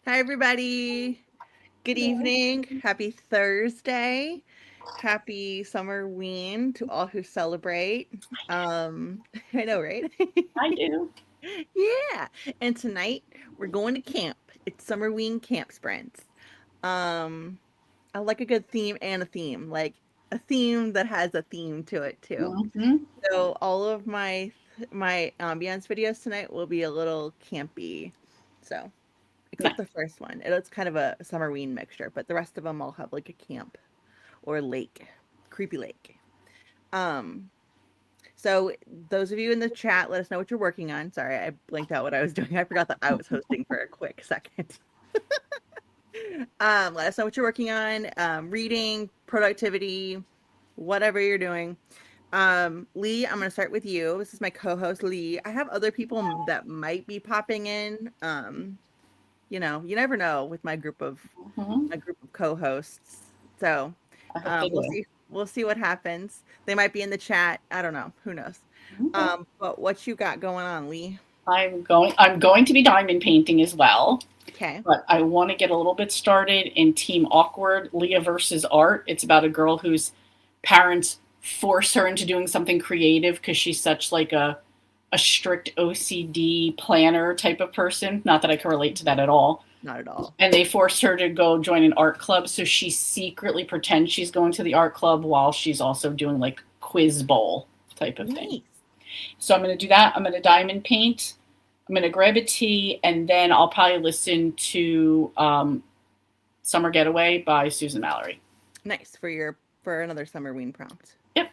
Hi, everybody. Good Hello. evening. Happy Thursday. Happy Summerween to all who celebrate. I know, right? I do. Yeah. And tonight we're going to camp. It's Summerween camp sprints. Um, I like a good theme and a theme, like a theme that has a theme to it too. Hmm. So all of my ambiance videos tonight will be a little campy. So except Nice. the first one. It's kind of a Summerween mixture, but the rest of them all have like a camp or a lake, creepy lake. Um, so those of you in the chat, let us know what you're working on. Sorry, I blinked out what I was doing. I forgot that I was hosting for a quick second. Let us know what you're working on, reading, productivity, whatever you're doing. Lee, I'm gonna start with you. This is my co-host Lee. I have other people that might be popping in. You never know with Hmm. my group of co-hosts. So I hope they we'll do. see. We'll see what happens. They might be in the chat. I don't know. Who knows? Okay. But what you got going on, Lee? I'm going to be diamond painting as well, Okay. but I want to get a little bit started in Team Awkward Leah versus Art. It's about a girl whose parents force her into doing something creative because she's such like a strict OCD planner type of person. Not that I can relate to that at all. Not at all. And they forced her to go join an art club, so she secretly pretends she's going to the art club while she's also doing like quiz bowl type of thing. Nice. So I'm going to do that. I'm going to diamond paint. I'm going to grab a tea, and then I'll probably listen to Summer Getaway by Susan Mallory. Nice for another Summerween prompt. Yep.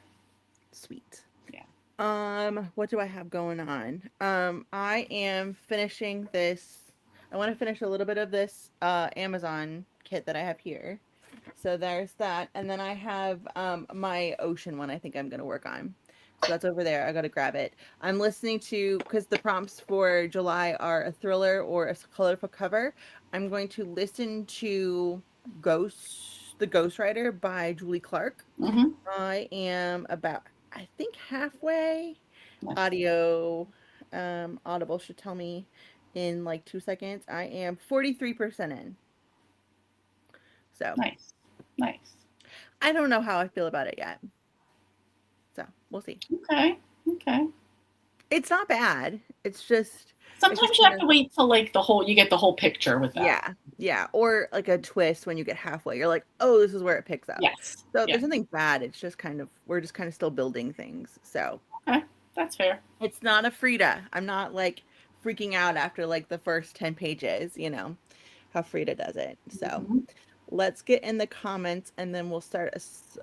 Sweet. Yeah. What do I have going on? I am finishing this. I want to finish a little bit of this Amazon kit that I have here. So there's that. And then I have my ocean one I think I'm gonna work on. So that's over there. I gotta grab it. I'm listening to because the prompts for July are a thriller or a colorful cover. I'm going to listen to The Ghostwriter by Julie Clark. Mm-hmm. I am about I think halfway. Nice. Audible should tell me in like 2 seconds. I am 43% in. So Nice. Nice. I don't know how I feel about it yet. So we'll see. Okay. Okay. It's not bad. It's just Sometimes you kind have of to wait till like you get the whole picture with that. yeah, yeah. Or like a twist when you get halfway. You're like, oh, this is where it picks up. Yes. So Yeah. there's nothing bad. It's just kind of we're just kind of still building things. So Okay. That's fair. it's not a Frida. I'm not like freaking out after like the first 10 pages, how Frida does it. So Mhm. let's get in the comments and then we'll start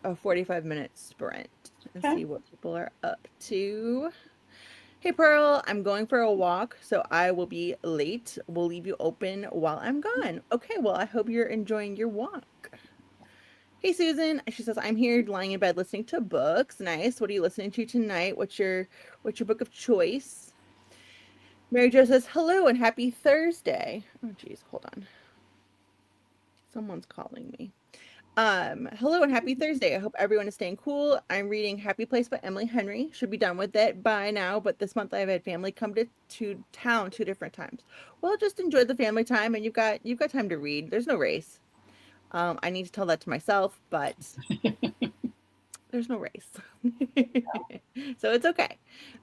a 45-minute sprint and Okay. see what people are up to. Hey Pearl, I'm going for a walk, so I will be late. We'll leave you open while I'm gone. Okay, well, I hope you're enjoying your walk. Hey Susan, she says I'm here lying in bed listening to books. Nice. What are you listening to tonight? What's your book of choice? Mary Jo says hello and happy Thursday. Oh geez, hold on. Someone's calling me. Hello and happy Thursday. I hope everyone is staying cool. I'm reading Happy Place by Emily Henry. Should be done with it by now, but this month I've had family come to town 2 different times. Well, just enjoy the family time and you've got time to read. There's no race. I need to tell that to myself, but there's no race. So it's okay.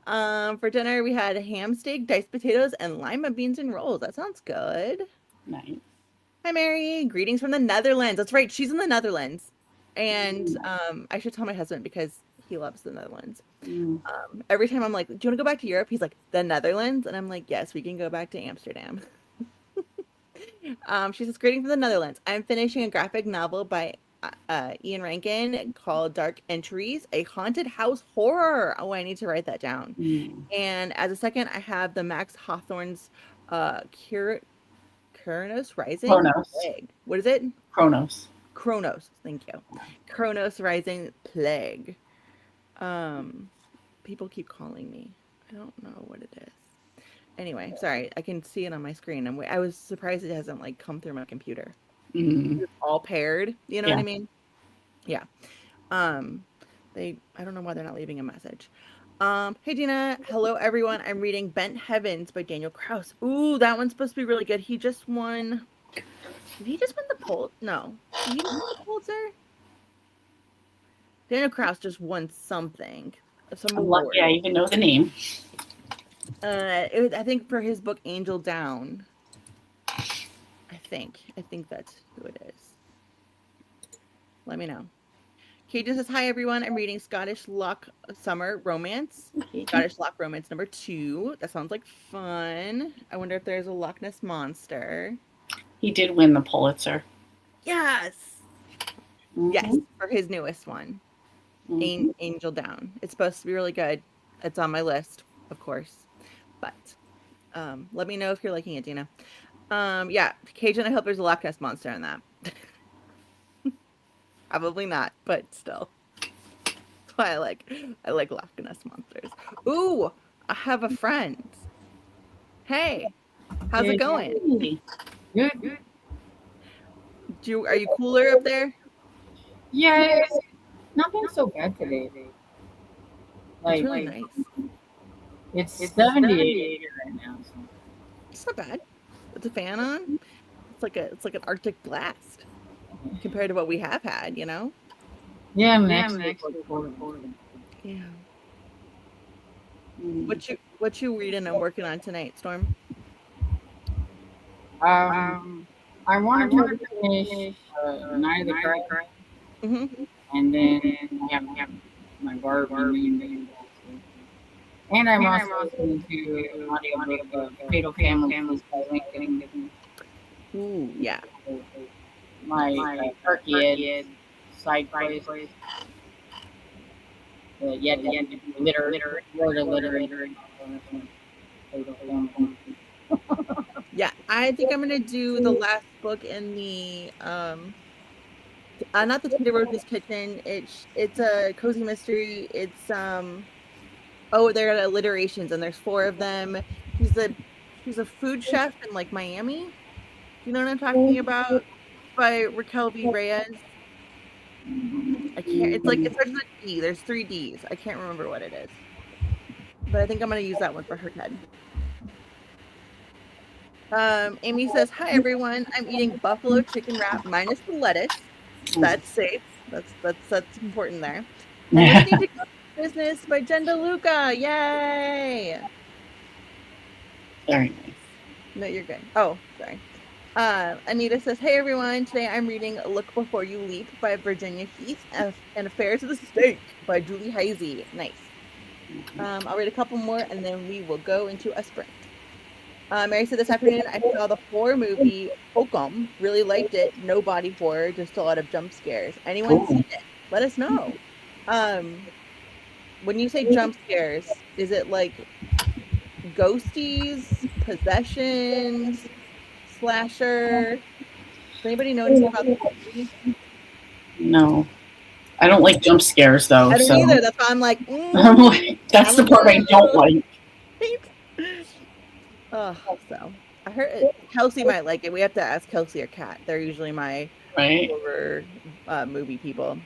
For dinner we had ham steak, diced potatoes, and lima beans and rolls. That sounds good. Nice. Hi, Mary. Greetings from the Netherlands. That's right. She's in the Netherlands. And Mm. I should tell my husband because he loves the Netherlands. Mm. Every time I'm like, "Do you want to go back to Europe?" He's like, "The Netherlands?" And I'm like, "Yes, we can go back to Amsterdam." She says, "Greetings from the Netherlands. I'm finishing a graphic novel by Ian Rankin called Dark Entries, a haunted house horror." Oh, I need to write that down. Mm. And as a second, I have the Max Hawthorne's Curanos Rising Chronos. Plague. What is it? Chronos. Chronos. Thank you. Chronos Rising Plague. Um, People keep calling me. I don't know what it is. Anyway, sorry. I can see it on my screen. I was surprised it hasn't like come through my computer. Mm. It's all paired. You know what Yeah. I mean? Yeah. Um, I don't know why they're not leaving a message. Hey Dina, hello everyone. I'm reading Bent Heavens by Daniel Kraus. Ooh, that one's supposed to be really good. He just won. Did he just win the Pulitzer? No. Did he just win the Pulitzer? Daniel Kraus just won something, some I'm lucky award. I even know the name. I think for his book Angel Down. I think that's who it is. Let me know. Cajun says, "Hi everyone. I'm reading Scottish Loch Summer Romance. Scottish Loch Romance number 2. That sounds like fun. I wonder if there's a Loch Ness monster." He did win the Pulitzer. Yes. Mm-hmm. Yes, for his newest one. Mm-hmm. Angel Down. It's supposed to be really good. It's on my list, of course. But let me know if you're liking it, Dina. Yeah, Cajun, I hope there's a Loch Ness monster in that. Probably not, but still. That's why I like Loch Ness monsters. Ooh, I have a friend. Hey, how's it going? Good. Are you cooler up there? Yeah, it's nothing so bad today. It's Like, really nice. it's 78 here right now. So. It's not bad. With the fan on, it's like an Arctic blast compared to what we have had, you know? Yeah, I'm actually forward. Yeah. Mm-hmm. What you reading and working on tonight, Storm? I wanted to finish Night of the Crow, Mm-hmm. and then I have my Barbie main. And I'm also listening to an audiobook of Fatal Families by Lincoln. Ooh, yeah. My Turkey Ed side quest. Yet literary. Fatal Families. Yeah, I think I'm gonna do the last book in the not the Tita Rose's Kitchen. It's a cozy mystery. It's oh, they're alliterations and there's 4 of them. She's a she's a food chef in like Miami. Do you know what I'm talking about? It's by Raquel V. Reyes. I can't. It's like it starts with a D. There's 3 D's. I can't remember what it is, but I think I'm gonna use that one for her TED. Amy says, "Hi everyone. I'm eating buffalo chicken wrap minus the lettuce. That's safe. That's important there. And listening to Business by Jen DeLuca. Yay! Very nice. No, you're good. Oh, sorry. Anita says, "Hey everyone. Today I'm reading Look Before You Leap by Virginia Heath and Affairs of the Stake by Julie Heisey. Nice. I'll read a couple more and then we will go into a sprint." Mary said, "This afternoon I saw the horror movie Hokum. Really liked it. No body horror, just a lot of jump scares. Anyone seen it? Let us know." When you say jump scares, is it like ghosties, possessions, slasher? Does anybody know anything about the movie? No, I don't like jump scares though. I don't So either. That's why I'm like, I'm like, that's the part I don't like. Oh, so I heard Kelsey might like it. We have to ask Kelsey or Kat. They're usually my horror movie people.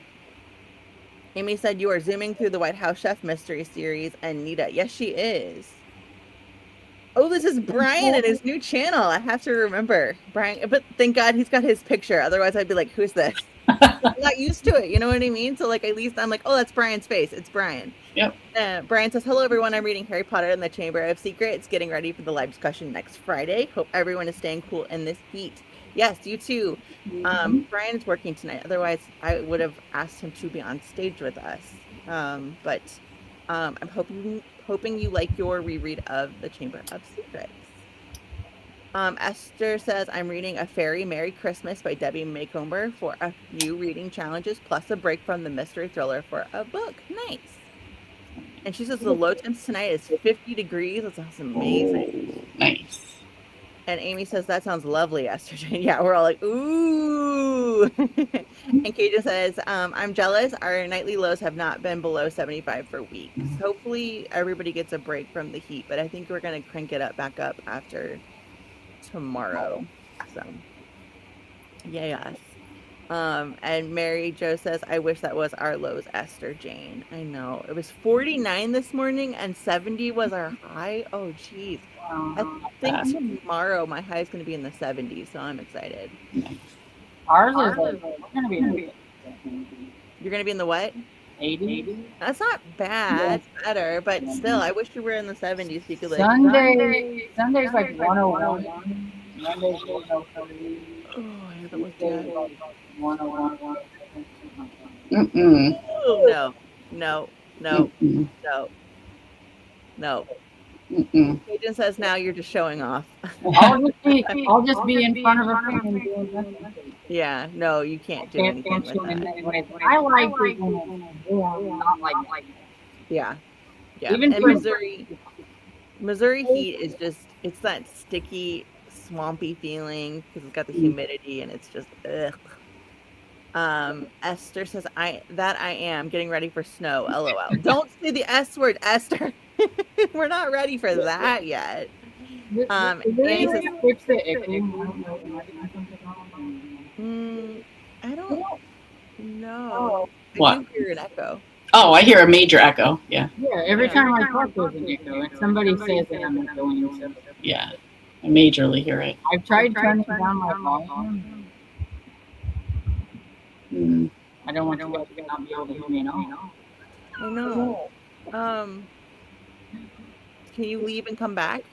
Amy said, "You are zooming through the White House Chef Mystery Series," and Nita, yes, she is. Oh, this is Brian and his new channel. I have to remember Brian, but thank God he's got his picture. Otherwise, I'd be like, "Who's this?" I'm not used to it. You know what I mean? So, like, at least I'm like, "Oh, that's Brian's face. It's Brian." Yep. Brian says, "Hello, everyone. I'm reading Harry Potter and the Chamber of Secrets. Getting ready for the live discussion next Friday. Hope everyone is staying cool in this heat." Yes, you too. Brian is working tonight. Otherwise, I would have asked him to be on stage with us. But I'm hoping you like your reread of the Chamber of Secrets. Esther says, "I'm reading A Fairy Merry Christmas by Debbie Maycomber for a few reading challenges, plus a break from the mystery thriller for a book." Nice. And she says the low temps tonight is 50 degrees. That's amazing. Oh, nice. And Amy says, "That sounds lovely, Esther Jane." Yeah, we're all like, ooh. And Cajun says, "I'm jealous. Our nightly lows have not been below 75 for weeks. Hopefully everybody gets a break from the heat, but I think we're going to crank it back up after tomorrow." So, yes. And Mary Jo says, "I wish that was our lows, Esther Jane." I know. It was 49 this morning and 70 was our high. Oh, geez. I think bad. tomorrow my high is going to be in the 70s, so I'm excited. Ours is like, we're gonna be in the You're going to be in the what? 80s. That's not bad. It's better, but still, I wish you were in the 70s so you could like. Sunday's like 101. Monday's 103. Oh, I haven't looked Tuesday's yet. like 101. Mm-mm. Oh no, no, no, Mm-mm. no, no. Mm-mm. Cajun says now you're just showing off. I'll just be in front of a fan doing nothing. Yeah, no, you can't do Can't anything with function in that. that way. I like it when it's warm, not like Yeah, yeah. even And for Missouri heat is just it's that sticky, swampy feeling because it's got the humidity and it's just ugh. Esther says I am getting ready for snow. LOL. Don't say the S word, Esther. We're not ready for that yet. is there any Annie way says, to fix the echo? I don't know. Am I doing something wrong? I don't know. I What? do hear an echo. Oh, I hear a major echo. Yeah. Yeah, every time I talk, there's an echo, and somebody says that I'm echoing. So Yeah. I majorly hear it. I've tried turning down my volume. Mm. I don't want you guys to not be able to hear me at all. I know. Um, can you leave and come back?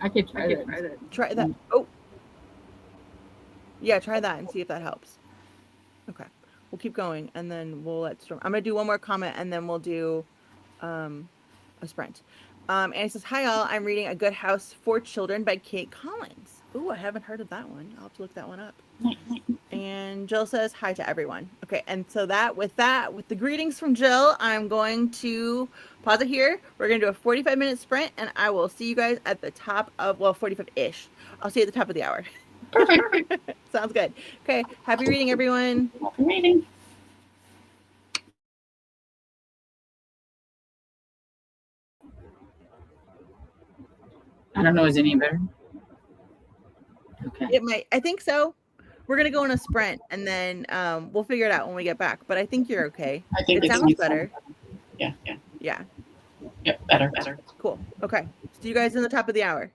I could try that. Try that. Oh, yeah, try that and see if that helps. Okay. We'll keep going and then we'll let Storm. I'm gonna do one more comment and then we'll do um a sprint. Annie says, "Hi all, I'm reading A Good House for Children by Kate Collins." Ooh, I haven't heard of that one. I'll have to look that one up. And Jill says, "Hi to everyone." Okay, and so with the greetings from Jill, I'm going to pause it here. We're gonna do a 45-minute sprint, and I will see you guys at the top of 45-ish. I'll see you at the top of the hour. Perfect. Sounds good. Okay, happy reading, everyone. Happy reading. I don't know. Is it any better? Okay. It might. I think so. We're gonna go on a sprint, and then we'll figure it out when we get back. But I think you're okay. I think It sounds better. Yeah. Yeah. Yep. Better. Cool. Okay. See you guys in the top of the hour.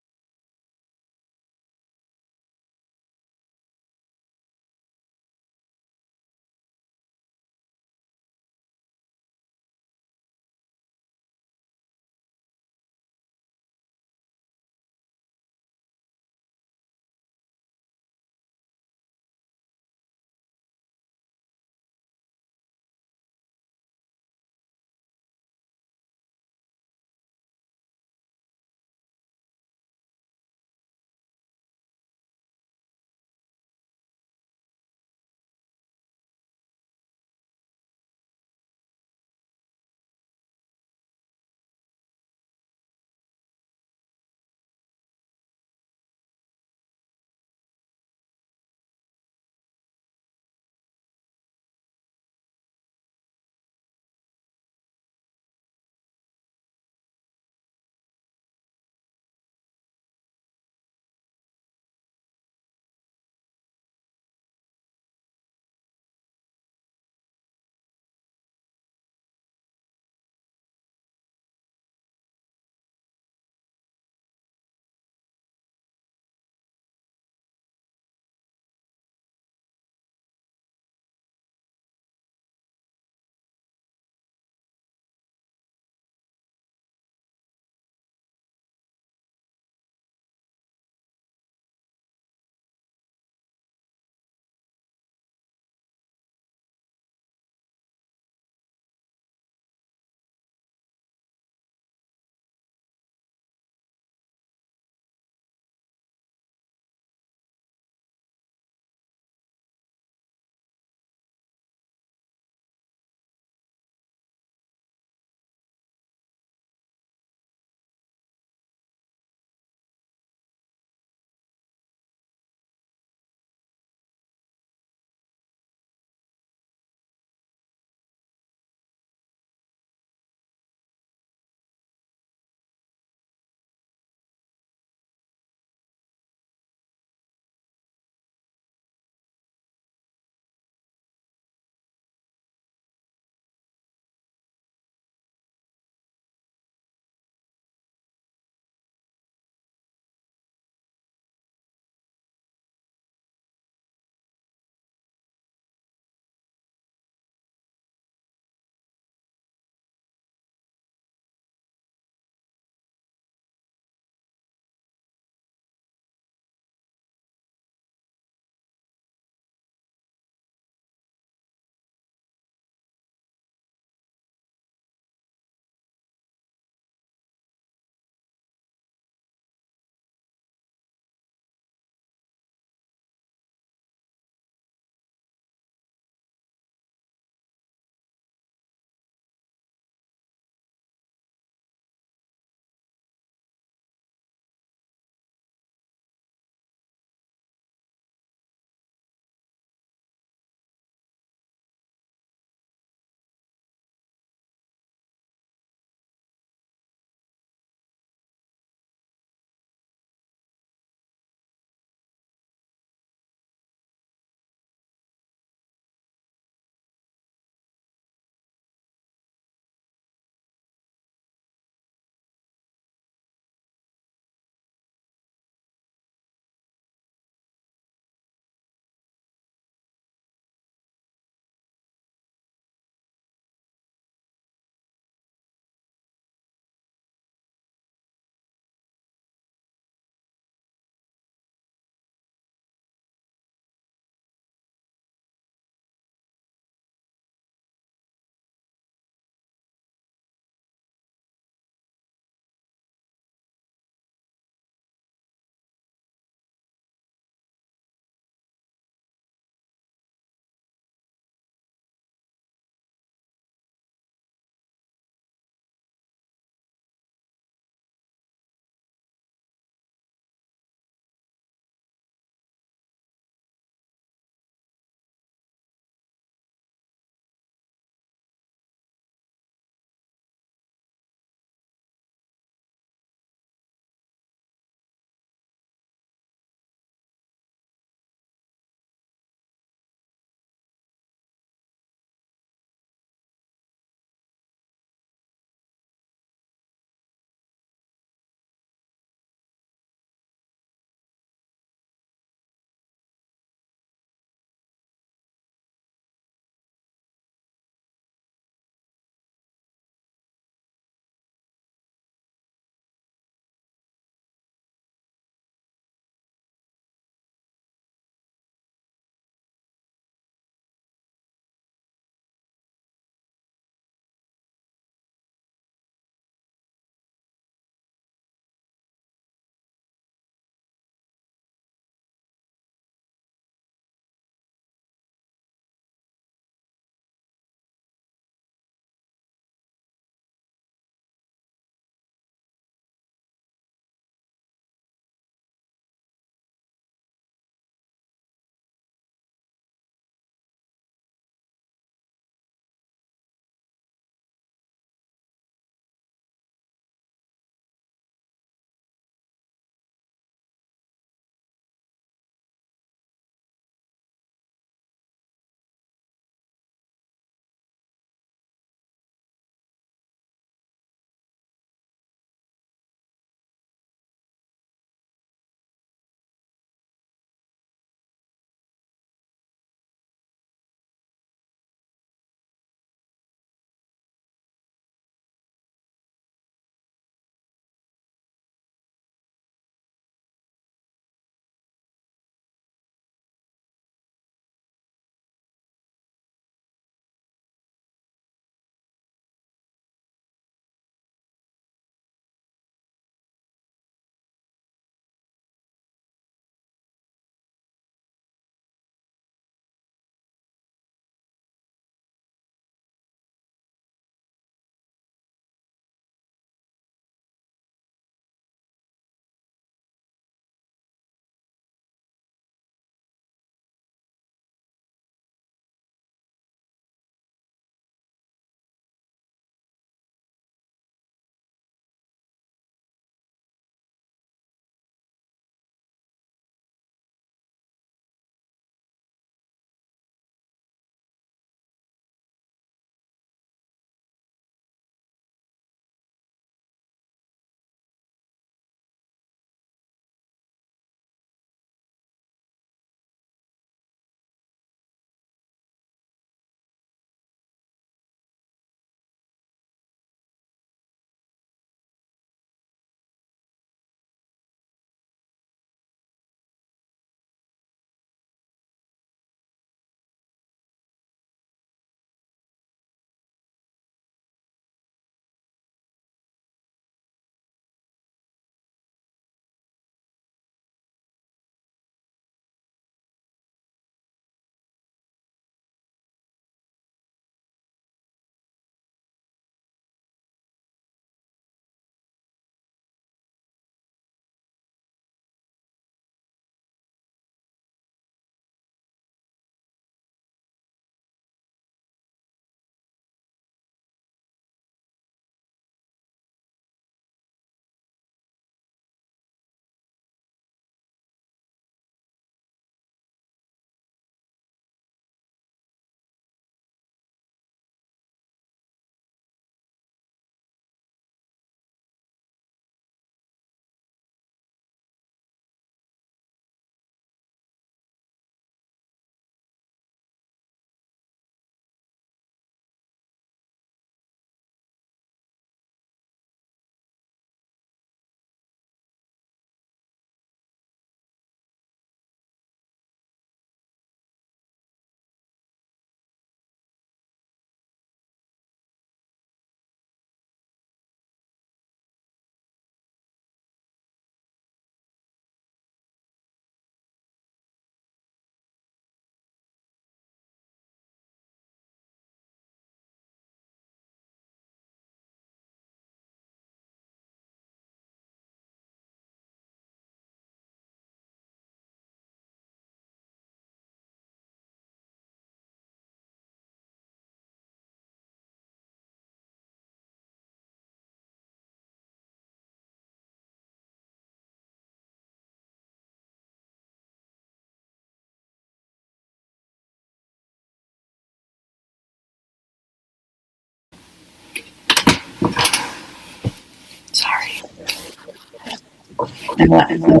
And a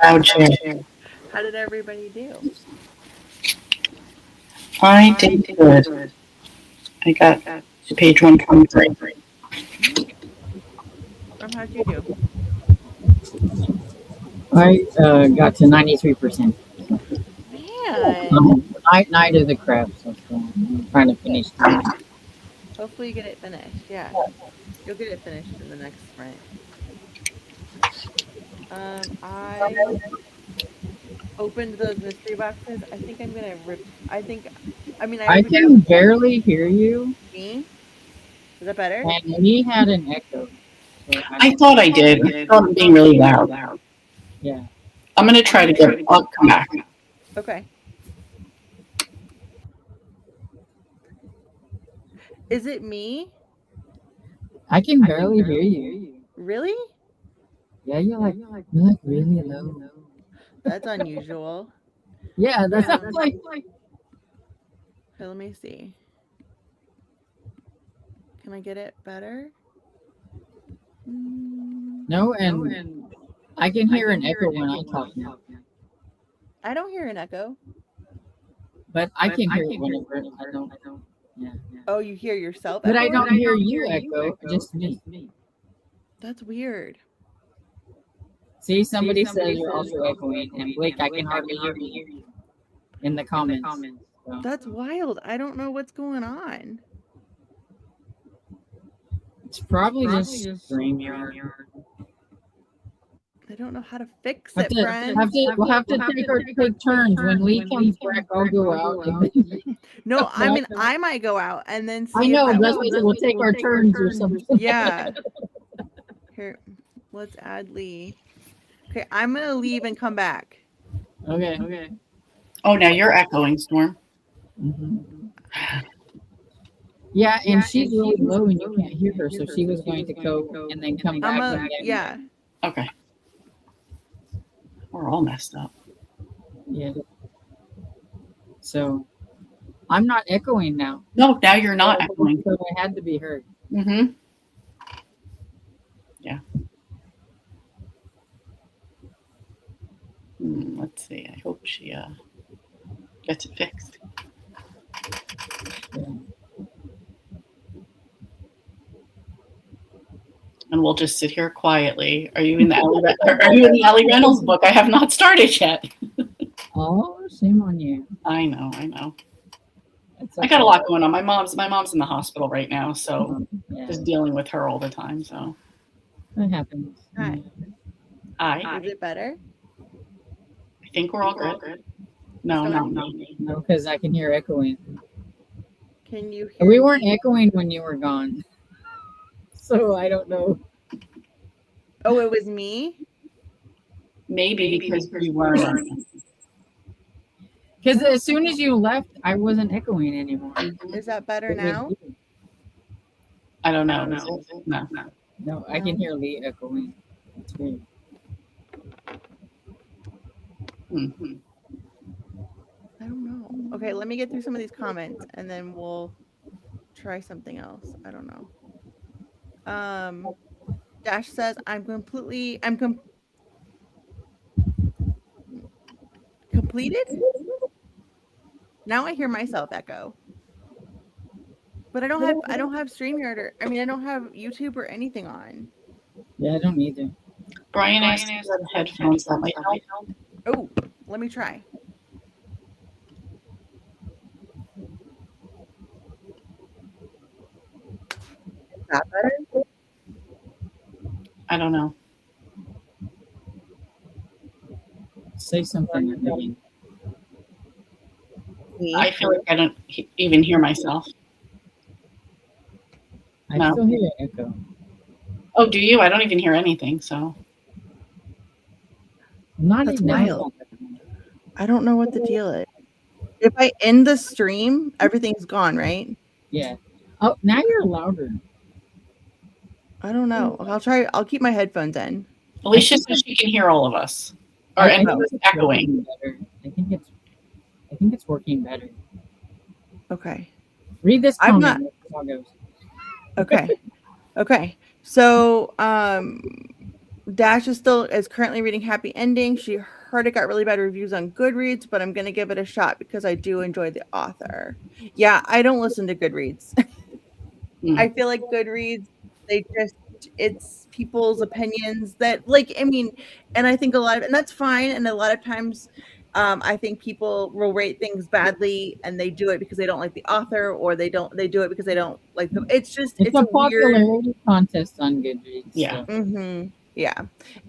loud chair. How did everybody do? I did good. I got to page 123. How'd you do? I got to 93%. Man, Night of the Crafts. So I'm trying to finish tonight. hopefully you get it finished. Yeah, you'll get it finished in the next sprint. I opened those mystery boxes. I think I'm gonna rip. I I can barely hear you, me. Is that better? and we had an echo. So I thought I did. I thought I'm being really loud. yeah. I'm going to try to get it. I'll come back. Okay. Is it me? I can barely hear you. Really? Yeah, you're like really low. That's unusual. Yeah, that's Yeah. like Okay, let me see. Can I get it better? no, and I can hear an echo when I talk now. I don't hear an echo. But I can hear it whenever I don't. Yeah. Oh, you hear yourself? But I echoing? don't hear you echo, just me. That's weird. See, somebody says you're also echoing, and Blake, I can hardly hear you in the comments. So. That's wild. I don't know what's going on. It's probably just StreamYard. I don't know how to fix We'll it, friend. have to take turns. When Lee comes back, I'll go out. No, I mean I might go out and then see. I know. if that That's will- why we'll take our turns or something. Yeah. Here, let's add Lee. Okay, I'm gonna leave and come back. Okay. Oh, now you're echoing, Storm. Mm-hmm. Yeah, and she's really low and you can't hear her, so she was going to go and then come back. Yeah. Okay. We're all messed up. Yeah. So I'm not echoing now. No, now you're not echoing. So I had to be heard. Mm-hmm. Yeah. Let's see. I hope she gets it fixed. Yeah. And we'll just sit here quietly. Are you in the Ellie Reynolds book? I have not started yet. Oh, shame on you. I know. I got a lot going on. My mom's in the hospital right now, so just dealing with her all the time. So that happens. Hi. Hi. Is it better? I think we're all good. No, because I can hear echoing. Can you hear We weren't echoing when you were gone. So I don't know. Oh, it was me? Maybe because you weren't. Because as soon as you left, I wasn't echoing anymore. Is that better now? I don't know. No, I can hear Lee echoing. It's weird. Mm-hmm. I don't know. Okay, let me get through some of these comments and then we'll try something else. I don't know. Dash says completed. Now I hear myself echo. But I don't have StreamYard or I don't have YouTube or anything on. Yeah, I don't either. Brian asked me about headphones that might help. Oh, let me try. Is that better? I don't know. Say something. I feel like I don't even hear myself. I still hear an echo. Oh, do you? I don't even hear anything, so. That's wild. I don't know what the deal is. If I end the stream, everything's gone, right? Yeah. Oh, now you're louder. I don't know. I'll keep my headphones in. Alicia says she can hear all of us. Or it's echoing. I think it's working better. Okay. Read this comment. Okay. Okay. So Dash is currently reading Happy Ending. She heard it got really bad reviews on Goodreads, but I'm gonna give it a shot because I do enjoy the author. Yeah, I don't listen to Goodreads. I feel like Goodreads, they just it's people's opinions that like I mean, and I think a lot of and that's fine. And a lot of times I think people will rate things badly and they do it because they don't like the author or they do it because they don't like the it's just It's it's a a weird popularity contest on Goodreads. Yeah. So. yeah.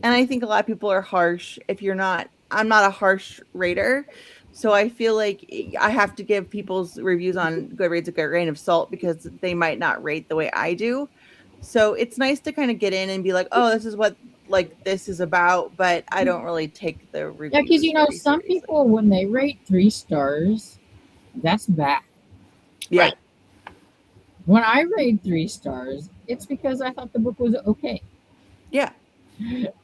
And I think a lot of people are harsh if you're not I'm not a harsh rater. So I feel like I have to give people's reviews on Goodreads a good grain of salt because they might not rate the way I do. So it's nice to kind of get in and be like, "Oh, this is what like this is about," but I don't really take the Yeah, because reviews very some seriously. people when they rate 3 stars, that's bad. Yeah. Right. When I rate 3 stars, it's because I thought the book was okay Yeah.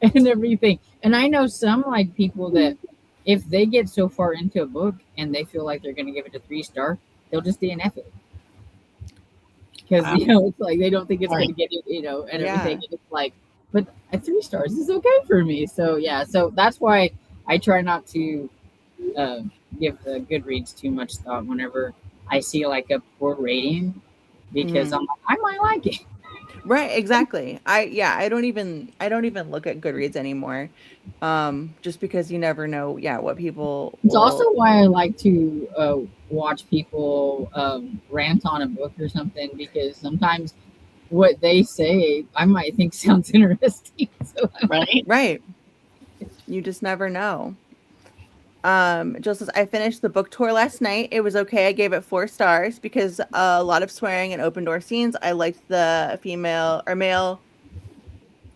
and everything. And I know some like people that if they get so far into a book and they feel like they're going to give it a 3-star, they'll just DNF it because it's like they don't think it's going to get it, and everything. And it's like, but a 3 stars is okay for me. So yeah, so that's why I try not to give the Goodreads too much thought whenever I see like a poor rating because I'm like, I might like it. Right, exactly. I don't even look at Goodreads anymore. Just because you never know, what people It's will also why I like to watch people rant on a book or something because sometimes what they say I might think sounds interesting. So Right. You just never know. Jill says, I finished the book tour last night. It was okay. I gave it 4 stars because a lot of swearing and open door scenes. I liked the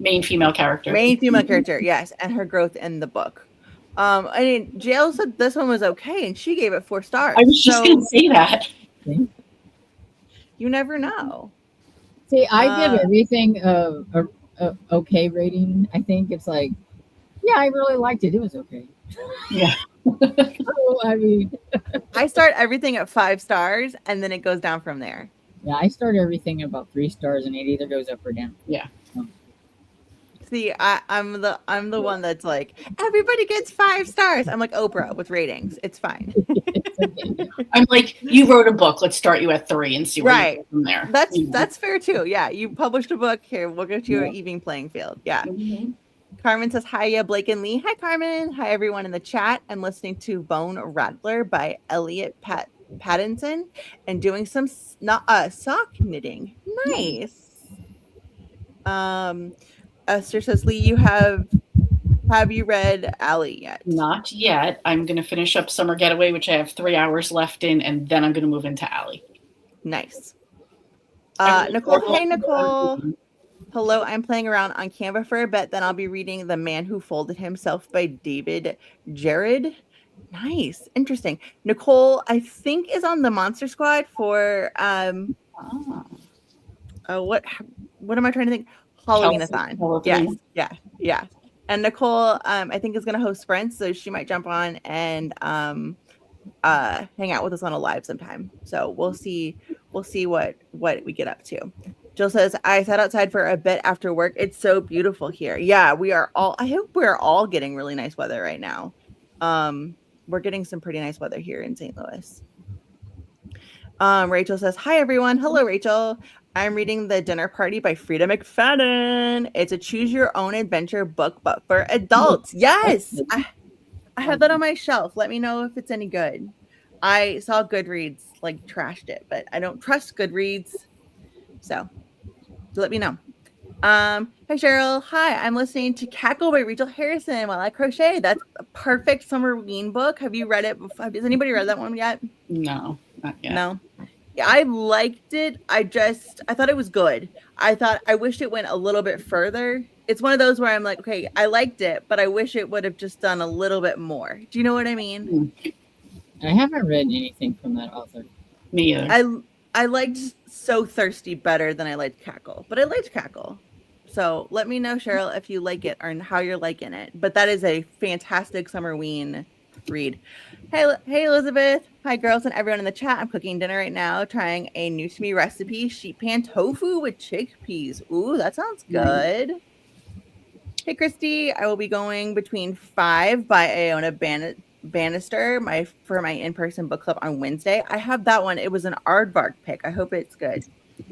Main female character. Yes, and her growth in the book. I mean, Jill said this one was okay, and she gave it 4 stars. I was just going to say that. You never know. See, I give everything a okay rating. I think it's like, yeah, I really liked it. It was okay. Yeah. So, I mean, I start everything at 5 stars, and then it goes down from there. Yeah, I start everything at about 3 stars, and it either goes up or down. Yeah. See, I'm the one that's like everybody gets 5 stars. I'm like Oprah with ratings. It's fine. I'm like, you wrote a book. Let's start you at 3 and see where you go from there. That's fair too. Yeah, you published a book. Here, we'll get you an even playing field. Yeah. Mm-hmm. Carmen says, hiya, Blake and Lee. Hi, Carmen. Hi, everyone in the chat. I'm listening to Bone Rattler by Elliot Pattinson and doing some sock knitting. Nice. Esther says, Lee, have you read Allie yet? Not yet. I'm going to finish up Summer Getaway, which I have 3 hours left in, and then I'm going to move into Allie. Nice. Nicole, hey, Nicole. Hello, I'm playing around on Canva for a bit. Then I'll be reading The Man Who Folded Himself by David Jared. Nice. Interesting. Nicole, I think, is on the Monster Squad for what am I trying to think? Halloween-a-thon. Yes. And Nicole, I think, is going to host sprints, so she might jump on and hang out with us on a live sometime. So we'll see what we get up to. Jill says, I sat outside for a bit after work. It's so beautiful here. Yeah, I hope we're all getting really nice weather right now. We're getting some pretty nice weather here in St. Louis. Rachel says, hi, everyone. Hello, Rachel. I'm reading The Dinner Party by Frida McFadden. It's a choose your own adventure book, but for adults. Yes. I have that on my shelf. Let me know if it's any good. I saw Goodreads like trashed it, but I don't trust Goodreads. So let me know. Hi, Cheryl. Hi, I'm listening to Cackle by Rachel Harrison while I crochet. That's a perfect Summerween book. Have you read it before? Has anybody read that one yet? No, not yet. No. Yeah, I liked it. I thought it was good. I wished it went a little bit further. It's one of those where I'm like, okay, I liked it, but I wish it would have just done a little bit more. Do you know what I mean? I haven't read anything from that author. Me either. I liked So Thirsty better than I liked Cackle, but I liked Cackle. So let me know, Cheryl, if you like it or how you're liking it. But that is a fantastic Summerween read. Hey, Elizabeth. Hi, girls and everyone in the chat. I'm cooking dinner right now, trying a new to me recipe, sheet pan tofu with chickpeas. Ooh, that sounds good. Hey, Christy, I will be going between 5 by Iona Bannister for my in-person book club on Wednesday. I have that one. It was an aardvark pick. I hope it's good.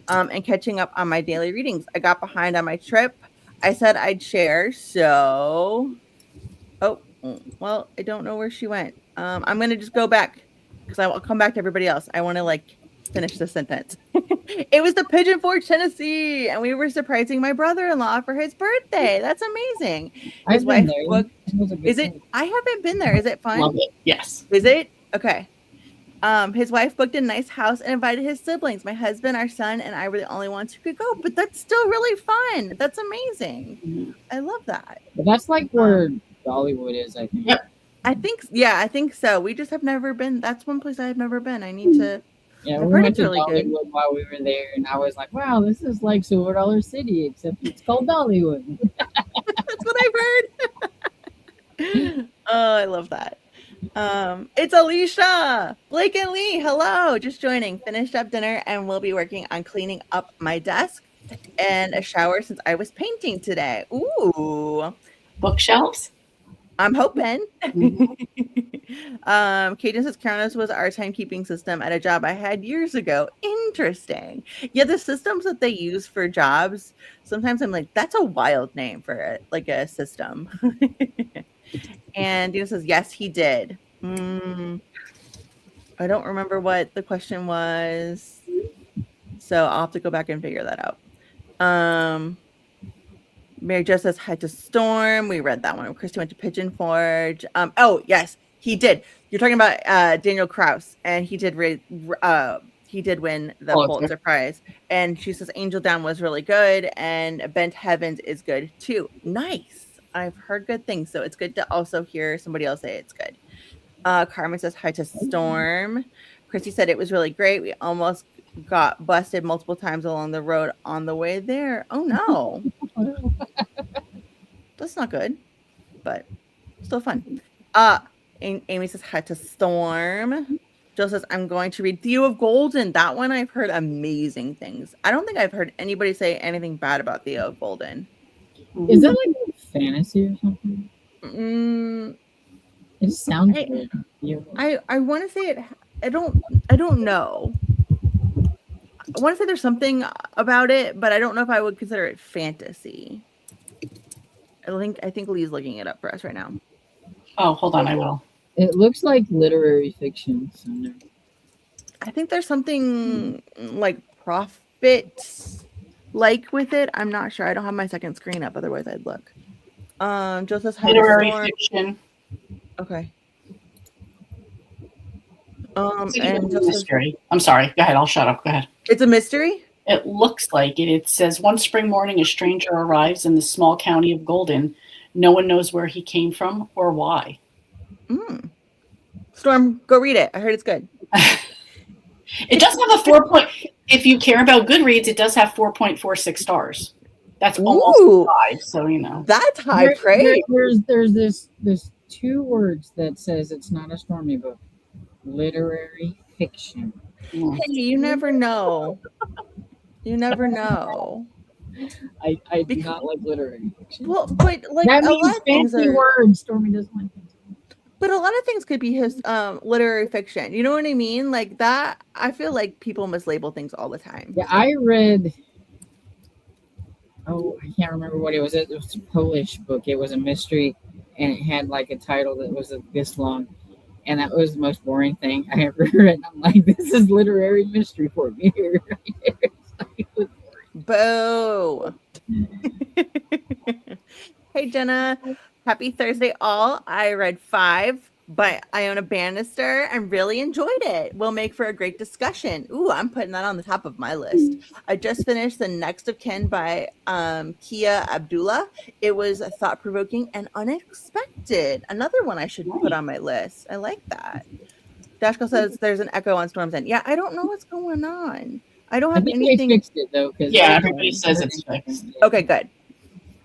And catching up on my daily readings. I got behind on my trip. I said I'd share, so well, I don't know where she went. I'm gonna just go back because I will come back to everybody else. I want to finish the sentence. It was the Pigeon Forge, Tennessee, and we were surprising my brother-in-law for his birthday. That's amazing. His I've been wife there. booked. It was a good Is it? time. I haven't been there. Is it fun? Love it. Yes. Is it? Okay. His wife booked a nice house and invited his siblings. My husband, our son, and I were the only ones who could go, but that's still really fun. That's amazing. Mhm. I love that. But that's like where Dollywood is, I think. Yep. I think so. We just have never been. That's one place I've never been. I need to. Yeah, I've we heard went it's to really good. Dollywood while we were there, and I was like, "Wow, this is like Silver Dollar City, except it's called Dollywood." That's what I've heard. Oh, I love that. It's Alicia, Blake and Lee. Hello, just joining. Finished up dinner and we'll be working on cleaning up my desk and a shower since I was painting today. Ooh, Bookshelves. I'm hoping. Mhm. Cajun says Kronos was our timekeeping system at a job I had years ago. Interesting. Yeah, the systems that they use for jobs, sometimes I'm like, that's a wild name for a system. And Dina says, yes, he did. I don't remember what the question was, so I'll have to go back and figure that out. Mary Jo says hi to Storm. We read that one. Christy went to Pigeon Forge. Oh yes, he did. You're talking about Daniel Kraus, and he did win the Pulitzer Prize. And she says Angel Down was really good, and Bent Heavens is good too. Nice. I've heard good things, so it's good to also hear somebody else say it's good. Carmen says hi to Storm. Christy said it was really great. We almost got busted multiple times along the road on the way there. Oh no. That's not good, but still fun. Amy says hi to Storm. Jill says, I'm going to read Theo of Golden. That one I've heard amazing things. I don't think I've heard anybody say anything bad about Theo of Golden. Is that like a fantasy or something? It sounds good. I want to say it. I don't know. I want to say there's something about it, but I don't know if I would consider it fantasy. I think Lee's looking it up for us right now. Oh, hold on, I will. It looks like literary fiction. So no. I think there's something like prophets like with it. I'm not sure. I don't have my second screen up. Otherwise, I'd look. Jill says hi to Literary Storm. fiction. Okay. It's And a mystery. I'm sorry. Go ahead. I'll shut up. Go ahead. It's a mystery? It looks like it. It says, one spring morning, a stranger arrives in the small county of Golden. No one knows where he came from or why. Storm, go read it. I heard it's good. It does have a 4 point. If you care about Goodreads, it does have 4.46 stars. That's almost 5. So you know that's high praise. There's this 2 words that says it's not a Stormy book. Literary fiction. Hey, you never know. You never know. I do not like literary fiction. Well, but like that a means lot of things fancy are. words. Stormy doesn't like fancy. But a lot of things could be his literary fiction. You know what I mean? Like that. I feel like people mislabel things all the time. Yeah, I read. Oh, I can't remember what it was. It was a Polish book. It was a mystery, and it had like a title that was this long, and that was the most boring thing I ever read. I'm like, this is literary mystery for me here. Boo. Hey, Jenna. Happy Thursday, all. I read 5 by Iona Bannister and really enjoyed it. Will make for a great discussion. Ooh, I'm putting that on the top of my list. I just finished The Next of Kin by Kia Abdullah. It was thought-provoking and unexpected. Another one I should put on my list. I like that. Dashko says there's an echo on Storm's End. Yeah, I don't know what's going on. I don't have anything. They fixed it though. Yeah, everybody says it's fixed. Okay, good.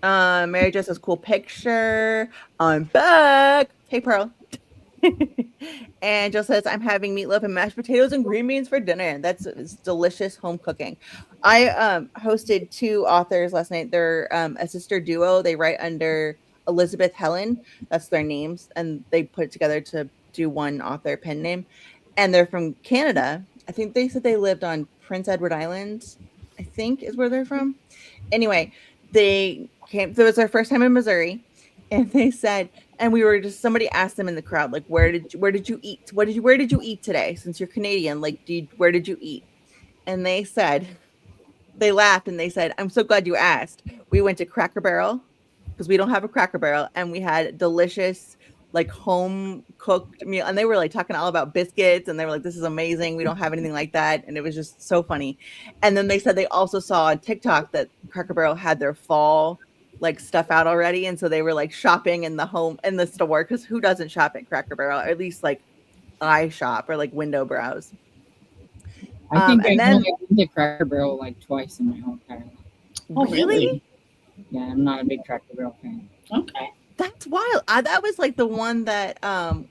Mary Jo says cool picture. I'm back. Hey, Pearl. And Jill says, I'm having meatloaf and mashed potatoes and green beans for dinner. That's it's delicious home cooking. I hosted two authors last night. They're a sister duo. They write under Elizabeth Helen. That's their names. And they put it together to do one author pen name. And they're from Canada. I think they said they lived on Prince Edward Island, I think is where they're from. Anyway, they came, so it was their first time in Missouri. And they said, and we were just somebody asked them in the crowd, like, where did you eat? Where did you eat today? Since you're Canadian, like, where did you eat? And they said, they laughed and they said, I'm so glad you asked. We went to Cracker Barrel because we don't have a Cracker Barrel, and we had delicious, like, home cooked meal. And they were like talking all about biscuits, and they were like, this is amazing. We don't have anything like that. And it was just so funny. And then they said they also saw on TikTok that Cracker Barrel had their fall like stuff out already, and so they were like shopping in the store, because who doesn't shop at Cracker Barrel, or at least like I shop or like window browse. I think And I've then only been to Cracker Barrel like twice in my whole entire life. Oh, really? Yeah, I'm not a big Cracker Barrel fan. Okay. That's wild. That was like the one that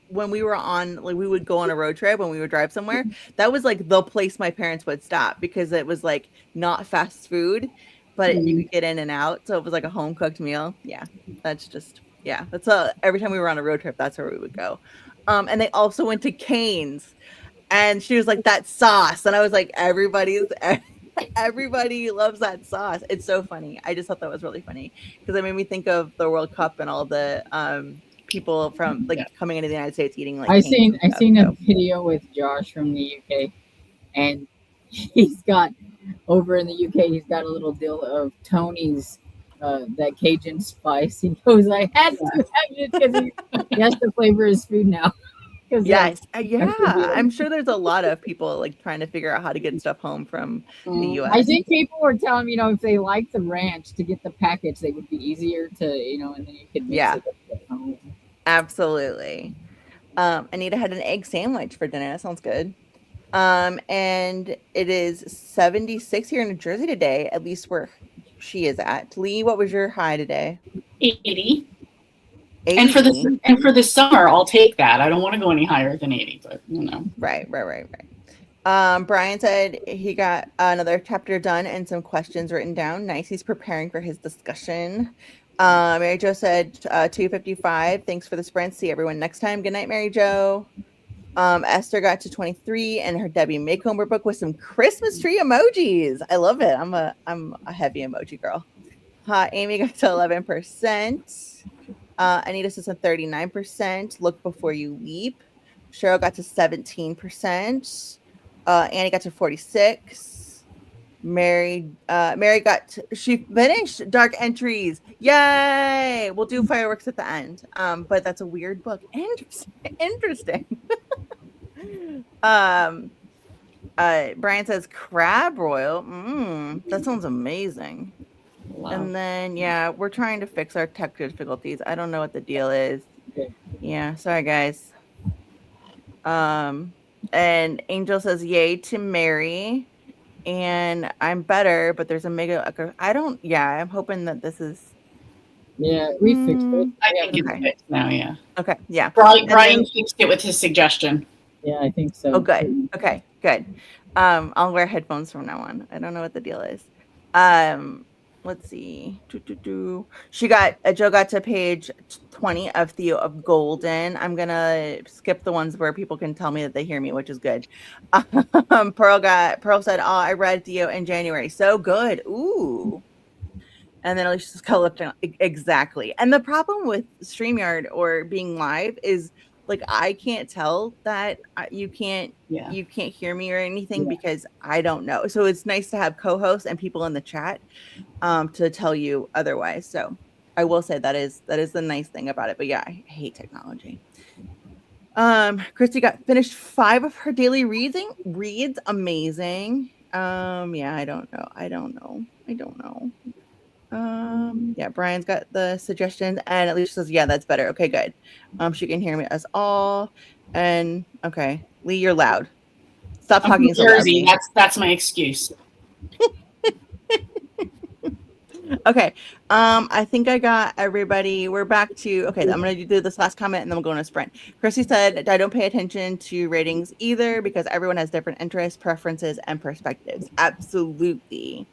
when we were on, like, we would go on a road trip when we would drive somewhere. That was like the place my parents would stop, because it was like not fast food, but you could get in and out. So it was like a home cooked meal. Yeah, that's just, yeah. That's every time we were on a road trip, that's where we would go. And they also went to Cane's, and she was like, that sauce, and I was like, everybody loves that sauce. It's so funny. I just thought that was really funny, because it made me think of the World Cup and all the people from like coming into the United States eating like. I Cane's seen stuff, a video with Josh from the UK, and he's got over in the UK. He's got a little deal of Tony's that Cajun spice. He goes, I had to have it because he has to flavor his food now. Yes, yeah. I'm sure there's a lot of people like trying to figure out how to get stuff home from the U.S. I think people were telling me, if they like the ranch to get the package, they would be easier to, and then you could mix it at home. Absolutely. Anita had an egg sandwich for dinner. That sounds good. And it is 76 here in New Jersey today, at least where she is at. Lee, what was your high today? 80. And for the summer, I'll take that. I don't want to go any higher than 80, but Right. Brian said he got another chapter done and some questions written down. Nice. He's preparing for his discussion. Mary Jo said 255. Thanks for the sprint. See everyone next time. Good night, Mary Jo. Esther got to 23, and her Debbie Makeover book with some Christmas tree emojis. I love it. I'm a heavy emoji girl. Amy got to 11%. Anita says a 39%. Look before you leap. Cheryl got to 17%. Annie got to 46. Mary she finished Dark Entries. Yay! We'll do fireworks at the end. But that's a weird book. Interesting. Brian says crab royal. That sounds amazing. Wow. And then we're trying to fix our tech difficulties. I don't know what the deal is. Okay. Yeah, sorry guys. And Angel says yay to Mary. And I'm better, but there's a mega. I'm hoping that this is. Yeah, we fixed it. I think it's fixed now. Yeah. Okay. Yeah. Brian fixed it with his suggestion. Yeah, I think so. Oh, good. Okay, good. I'll wear headphones from now on. I don't know what the deal is. Let's see. Joe got to page 20 of Theo of Golden. I'm gonna skip the ones where people can tell me that they hear me, which is good. Pearl said, "Oh, I read Theo in January. So good. Ooh." And then Alicia just collecting exactly. And the problem with StreamYard or being live is like I can't tell that you can't hear me or anything because I don't know. So it's nice to have co-hosts and people in the chat to tell you otherwise. So I will say that is the nice thing about it. But yeah, I hate technology. Christy finished 5 of her daily reads. Amazing. I don't know. Brian's got the suggestions, and Alicia says, yeah, that's better. Okay, good. She can hear me as all. And okay, Lee, you're loud. Stop talking so Jersey. That's my excuse. Okay. I think I got everybody. We're back to okay. I'm gonna do this last comment and then we'll go on a sprint. Chrissy said, "I don't pay attention to ratings either because everyone has different interests, preferences, and perspectives." Absolutely.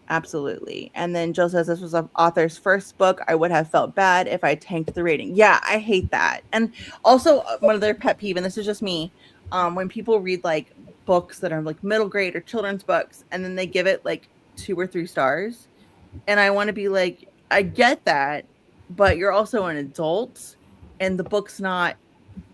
Absolutely. And then Jill says this was an author's first book. I would have felt bad if I tanked the rating. Yeah, I hate that. And also one of their pet peeve, and this is just me, when people read like books that are like middle grade or children's books, and then they give it like 2 or 3 stars. And I want to be like, I get that, but you're also an adult and the book's not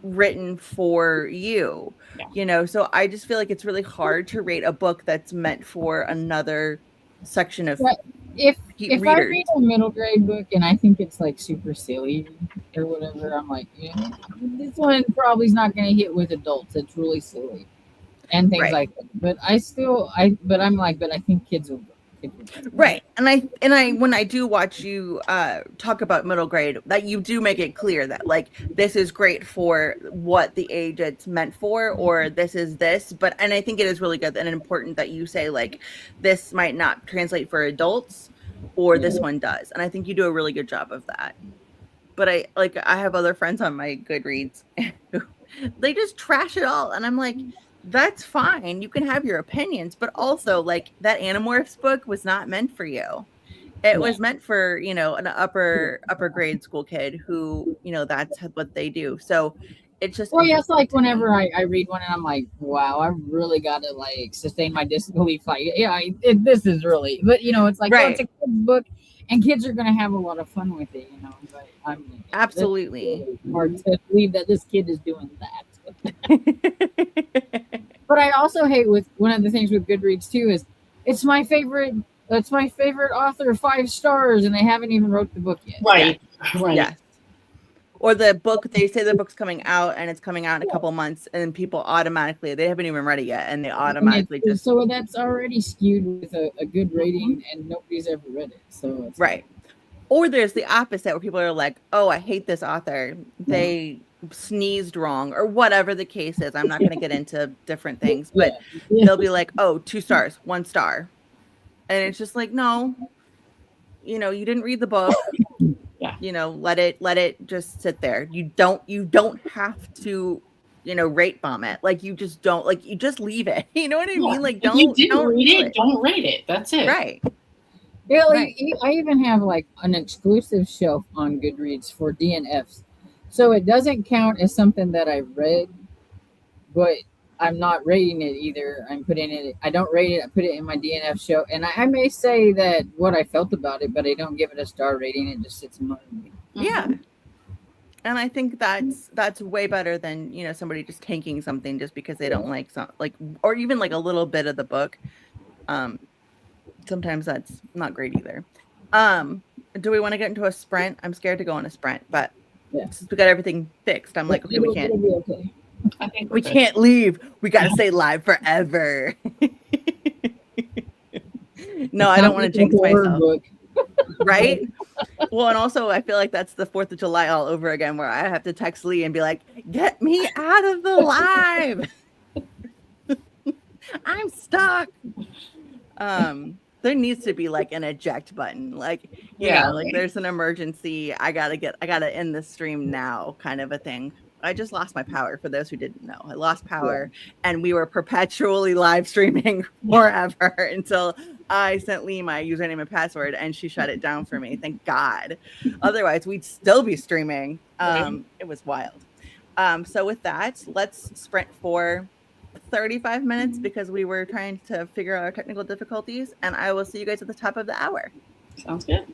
written for you, Yeah. so I just feel like it's really hard to rate a book that's meant for another section of But if I readers. read a middle grade book and I think it's like super silly or whatever, I'm like, this one probably is not going to hit with adults. It's really silly and things Right. like that. But I'm like, but I think kids will. Right. And I when I do watch you talk about middle grade, that you do make it clear that like this is great for what the age it's meant for, or this is this. But and I think it is really good and important that you say like this might not translate for adults or this one does. And I think you do a really good job of that. But I have other friends on my Goodreads who they just trash it all. And I'm like, that's fine. You can have your opinions, but also like that Animorphs book was not meant for you. It Yeah. was meant for, an upper grade school kid who, that's what they do. So it's just Well, yeah, it's interesting like to me. whenever I read one and I'm like, wow, I really got to like sustain my disbelief. Like, yeah, this is really, but it's like, well, it's Right. a kid's book and kids are going to have a lot of fun with it, but that's Absolutely. really hard to believe that this kid is doing that. But I also hate with one of the things with Goodreads too is it's my favorite. That's my favorite author, 5 stars, and they haven't even wrote the book yet. Yes. Right. Right. Yes. Or the book, they say the book's coming out and it's coming out in a couple months, and then people automatically, they haven't even read it yet, and they And automatically just so that's already skewed with a good rating, and nobody's ever read it. So it's like, right. Or there's the opposite where people are like, "Oh, I hate this author. yeah, They sneezed wrong," or whatever the case is. I'm not going to get into different things, yeah, but yeah. they'll be like, "Oh, 2 stars, 1 star." And it's just like, "No, you didn't read the book. Yeah. Let it just sit there. You don't have to, rate bomb it. Like you just don't like you just leave it. You know what I Yeah. mean? Like If you didn't don't read do it, it. don't rate it. That's it. Right. Yeah, Right. I even have like an exclusive shelf on Goodreads for DNFs, so it doesn't count as something that I read, but I'm not rating it either. I'm putting it. I don't rate it. I put it in my DNF show, and I may say that what I felt about it, but I don't give it a star rating. It just sits among me. Yeah. And I think that's way better than, somebody just tanking something just because they don't like some like or even like a little bit of the book. Um Sometimes that's not great either. Do we want to get into a sprint? I'm scared to go on a sprint, but Yeah, since we got everything fixed, I'm like, okay, we can't it'll be okay. I think we're we good. can't leave. We got to stay live forever. No, It's I don't not want to like a jinx horror myself, book. right? Well, and also I feel like that's the 4th of July all over again where I have to text Lee and be like, "Get me out of the live. I'm stuck." There needs to be like an eject button. Like, Yeah. like there's an emergency. I gotta end the stream now kind of a thing. I just lost my power for those who didn't know. I lost Yeah. power and we were perpetually live streaming forever until I sent Lee my username and password and she shut it down for me. Thank God. Otherwise, we'd still be streaming. It was wild. So with that, let's sprint for 35 minutes because we were trying to figure out our technical difficulties, and I will see you guys at the top of the hour. Sounds good.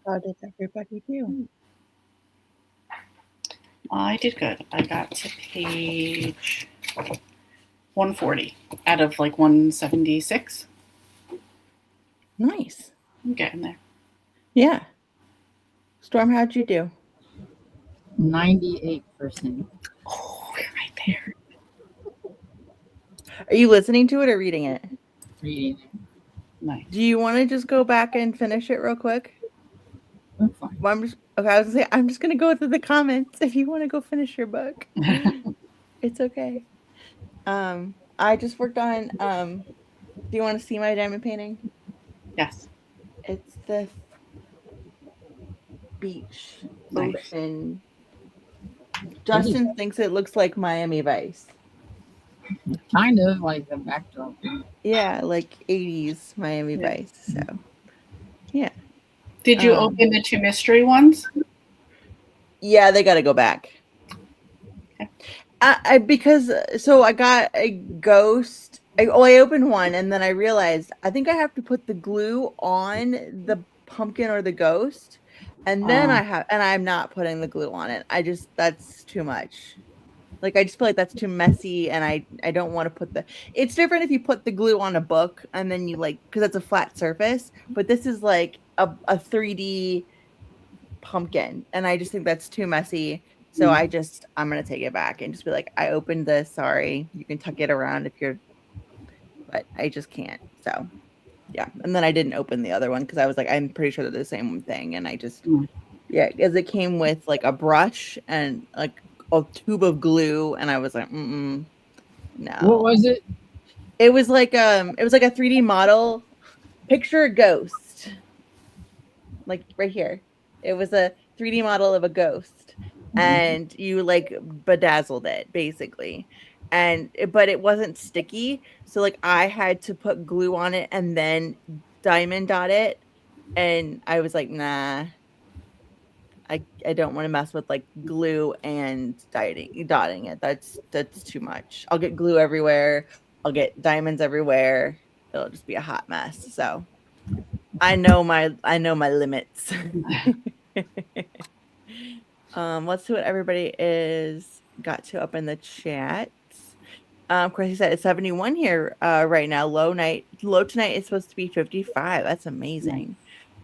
How did everybody do? I did good. I got to page 140 out of like 176. Nice. I'm getting there. Yeah. Storm, how'd you do? 98%. Oh, we're right there. Are you listening to it or reading it? Reading it. Nice. Do you want to just go back and finish it real quick? I'm fine. Well, I was gonna say I'm just gonna go through the comments if you want to go finish your book. It's okay. I just worked on do you want to see my diamond painting? Yes. It's the beach Nice. ocean. Justin thinks it looks like Miami Vice. Kind of like the backdrop. Yeah, like 80s Miami Vice. So, yeah. Did you open the 2 mystery ones? Yeah, they got to go back. Okay. Because I got a ghost. I opened one and then I realized I think I have to put the glue on the pumpkin or the ghost, and then I'm not putting the glue on it. That's too much. Like I just feel like that's too messy, and I don't want to put it's different if you put the glue on a book and then you because it's a flat surface, but this is like a 3D pumpkin, and I just think that's too messy. So I'm gonna take it back and just be like, I opened this, sorry. You can tuck it around but I just can't. So yeah. And then I didn't open the other one because I was like, I'm pretty sure they're the same thing. And I just because it came with like a brush and like a tube of glue, and I was like, no. What was it? It was like a 3D model. Picture a ghost. Like right here. It was a 3D model of a ghost. And you like bedazzled it basically. But it wasn't sticky. So like I had to put glue on it and then diamond dot it. And I was like, nah. I don't want to mess with like glue and dotting it. That's too much. I'll get glue everywhere. I'll get diamonds everywhere. It'll just be a hot mess. So I know my limits. Let's see what everybody is got to up in the chat. Chrissy said it's 71 here right now. Low tonight is supposed to be 55. That's amazing.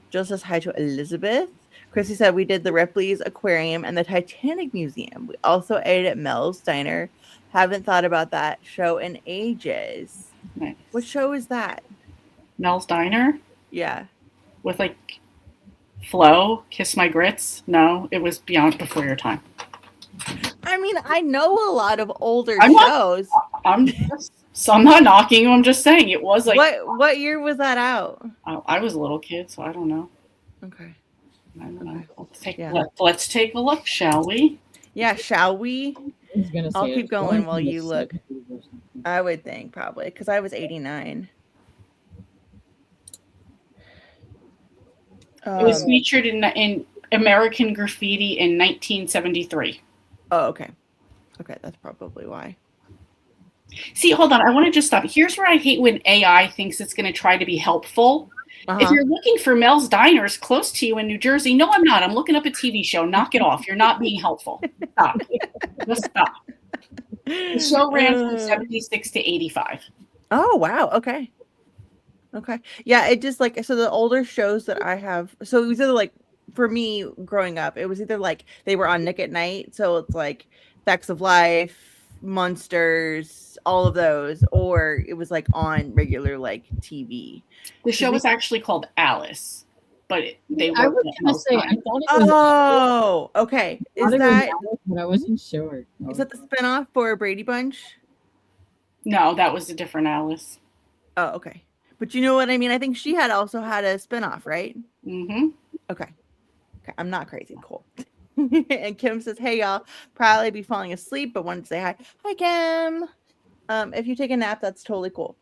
Jill says hi to Elizabeth. Chrissy said we did the Ripley's Aquarium and the Titanic Museum. We also ate at Mel's Diner. Haven't thought about that show in ages. Nice. What show is that? Mel's Diner? Yeah. With like Flo, Kiss My Grits? No, it was before your time. I mean, I know a lot of older shows. I'm not knocking you. I'm just saying it was like. What year was that out? I was a little kid, so I don't know. Okay. I don't know. Let's take a look, shall we? Yeah, shall we? I'll keep going while you look. 70%. I would think probably because I was 89. It was featured in American Graffiti in 1973. Oh, okay. Okay, that's probably why. See, hold on. I want to just stop. Here's where I hate when AI thinks it's going to try to be helpful. If you're looking for Mel's Diners close to you in New Jersey, no, I'm not. I'm looking up a TV show. Knock it off. You're not being helpful. Stop. Just stop. The show ran from 76 to 85. Oh, wow. Okay. Okay. Yeah, it just like, so the older shows that I have, so it was either like, for me growing up, it was either like they were on Nick at Night. So it's like Facts of Life, Monsters, all of those, or it was like on regular like TV. The show was actually called Alice, but I was gonna say I thought it was. Okay. Is that? But I wasn't sure. Is that the spinoff for Brady Bunch? No, that was a different Alice. Oh, okay. But you know what I mean? I think she also had a spinoff, right? Mm-hmm. Okay. I'm not crazy. Cool. And Kim says, hey, y'all. Probably be falling asleep, but wanted to say hi. Hi, Kim. If you take a nap, that's totally cool.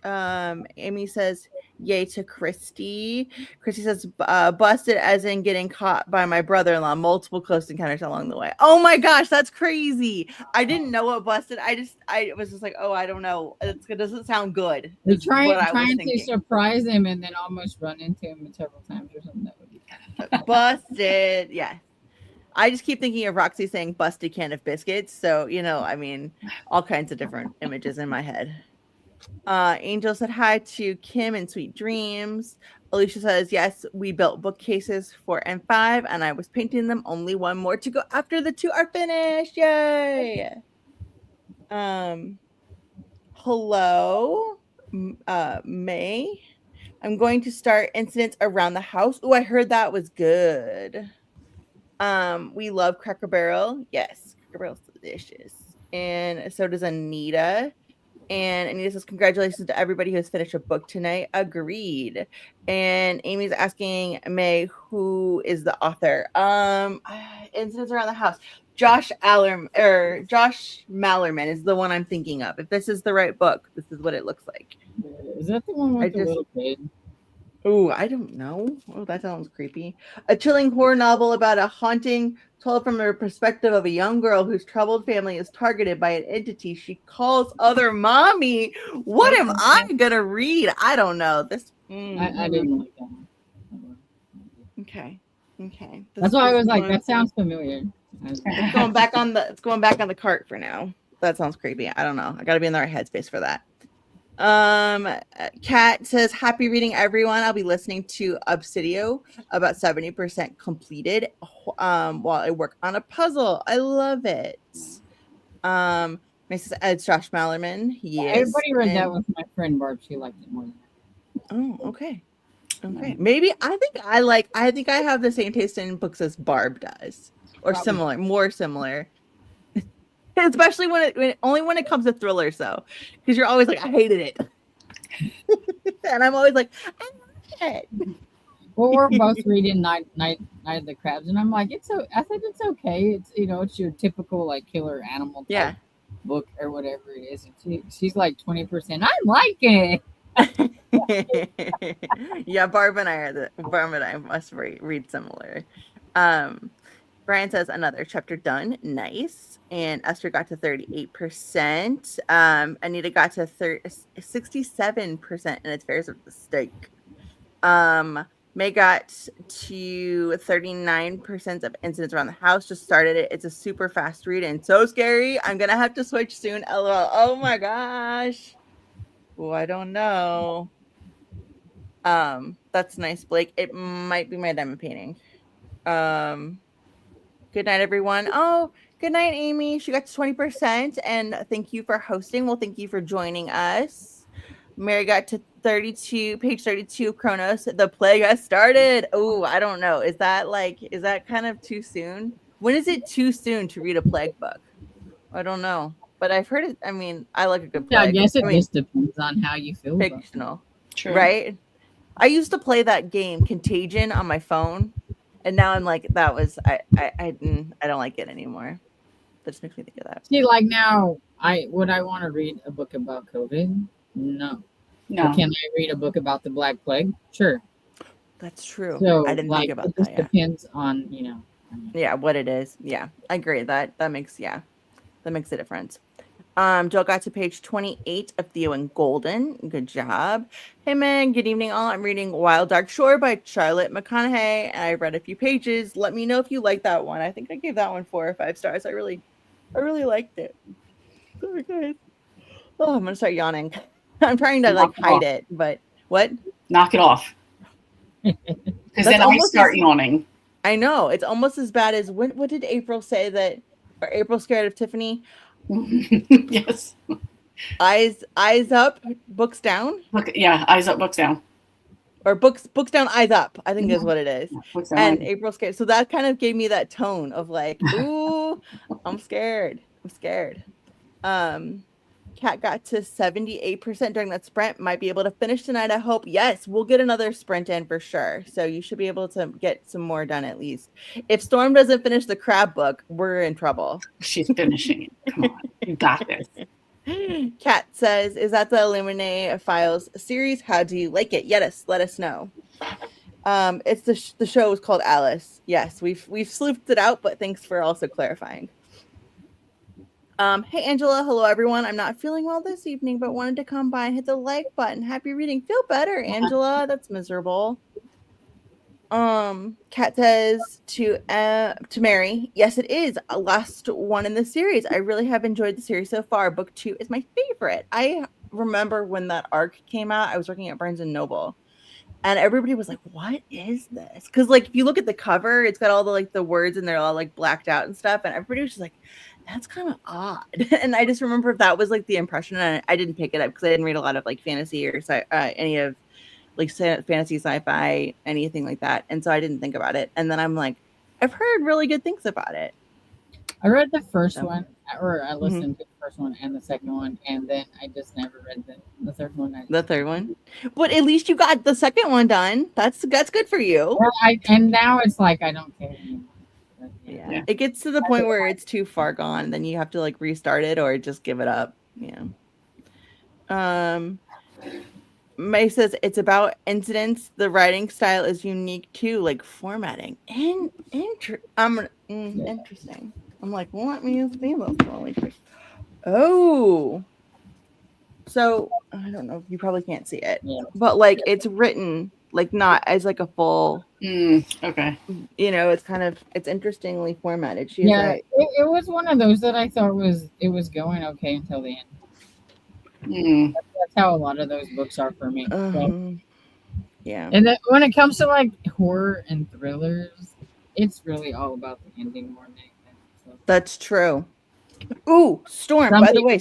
Amy says, yay to Christy. Christy says, busted as in getting caught by my brother-in-law. Multiple close encounters along the way. Oh my gosh, that's crazy. I didn't know what busted. I was just like, oh, I don't know. It doesn't sound good. You're trying to surprise him and then almost run into him several times or something. That would be Busted. Yeah. I just keep thinking of Roxy saying busted can of biscuits. So, I mean, all kinds of different images in my head. Angel said hi to Kim and Sweet Dreams. Alicia says, yes, we built bookcases 4 and 5, and I was painting them. Only one more to go after the 2 are finished. Yay. Hello, May. I'm going to start incidents around the house. Oh, I heard that was good. We love Cracker Barrel. Yes, Cracker Barrel's delicious. And so does Anita. And Anita says, congratulations to everybody who has finished a book tonight. Agreed. And Amy's asking May, who is the author? Incidents Around the House. Josh Mallerman is the one I'm thinking of. If this is the right book, this is what it looks like. Is that the one with the little kid? Oh, I don't know. Oh, that sounds creepy. A chilling horror novel about a haunting told from the perspective of a young girl whose troubled family is targeted by an entity she calls Other Mommy. What am I gonna read? I don't know. This I didn't like that one. Okay. That's why I was like, that sounds familiar. It's going back on the cart for now. That sounds creepy. I don't know. I gotta be in the right headspace for that. Kat says, happy reading, everyone. I'll be listening to Obsidio, about 70% completed, while I work on a puzzle. I love it. It's Josh Mallerman. Yes. Everybody read that with my friend Barb. She liked it more than that. Oh, okay. Maybe I think I have the same taste in books as Barb does, or probably more similar. Especially when it comes to thrillers, though, because you're always like, I hated it, and I'm always like, I love it. Well, we're both reading Night of the Crabs, and I'm like, I think it's okay. It's it's your typical like killer animal type book or whatever it is. And she's like 20%. I'm liking it. Yeah, Barb and I must read similar. Brian says, another chapter done. Nice. And Esther got to 38%. Anita got to 67%, and it's Fairs of the Stake. May got to 39% of incidents around the house. Just started it. It's a super fast read and so scary. I'm going to have to switch soon. LOL. Oh my gosh. Oh, I don't know. That's nice, Blake. It might be my diamond painting. Good night, everyone. Oh, good night, Amy. She got to 20%, and thank you for hosting. Well, thank you for joining us. Mary got to page 32 of Chronos. The plague has started. Oh, I don't know. Is that kind of too soon? When is it too soon to read a plague book? I don't know. But I've heard it. I mean, I like a good plague. I guess it just depends on how you feel. Fictional. True. Right? I used to play that game, Contagion, on my phone. And now I'm like, that was I don't like it anymore. That just makes me think of that. See, like now, would I want to read a book about COVID? No. But can I read a book about the Black Plague? Sure. That's true. So I didn't think about that. It depends on Yeah, what it is. Yeah, I agree. That makes a difference. Jill got to page 28 of Theo and Golden. Good job. Hey, man. Good evening, all. I'm reading Wild Dark Shore by Charlotte McConaughey, and I read a few pages. Let me know if you like that one. I think I gave that one 4 or 5 stars. I really liked it. Sorry, guys. Oh, I'm gonna start yawning. I'm trying to hide it, but what? Knock it off. Because then I start yawning. I know. It's almost as bad as what did April say that? Or April scared of Tiffany? Yes. Eyes up, books down. Eyes up, books down. Or books down, eyes up. I think is what it is. And April scared. So that kind of gave me that tone of like, ooh, I'm scared. Kat got to 78% during that sprint. Might be able to finish tonight, I hope. Yes, we'll get another sprint in for sure. So you should be able to get some more done at least. If Storm doesn't finish the crab book, we're in trouble. She's finishing it. Come on. You got this. Kat says, is that the Illuminae Files series? How do you like it? Yes, let us know. It's the show is called Alice. Yes, we've sleuthed it out, but thanks for also clarifying. Hey, Angela. Hello, everyone. I'm not feeling well this evening, but wanted to come by and hit the like button. Happy reading. Feel better, Angela. That's miserable. Kat says to Mary, yes, it is last one in the series. I really have enjoyed the series so far. Book 2 is my favorite. I remember when that arc came out, I was working at Barnes and Noble, and everybody was like, "What is this?" Because like if you look at the cover, it's got all the like the words and they're all like blacked out and stuff, and everybody was just like, "That's kind of odd." And I just remember that was like the impression, and I didn't pick it up because I didn't read a lot of like fantasy or any of like fantasy, sci-fi, anything like that. And so I didn't think about it. And then I'm like, I've heard really good things about it. I read the first one, or I listened to the first one and the second one, and then I just never read the third one. The third one, but at least you got the second one done. That's good for you. Well, and now it's like I don't care anymore. Yeah. It gets to the point where it's too far gone, and then you have to like restart it or just give it up. Yeah. May says it's about incidents. The writing style is unique too, like formatting. And interesting. I'm like, well, let me use the Oh. So I don't know. You probably can't see it, but like it's written like not as like a full. Okay. You know, it's interestingly formatted. It was one of those that I thought it was going okay until the end. That's how a lot of those books are for me. Yeah. And then when it comes to like horror and thrillers, it's really all about the ending more than anything. So. That's true. Ooh, Storm, by the way,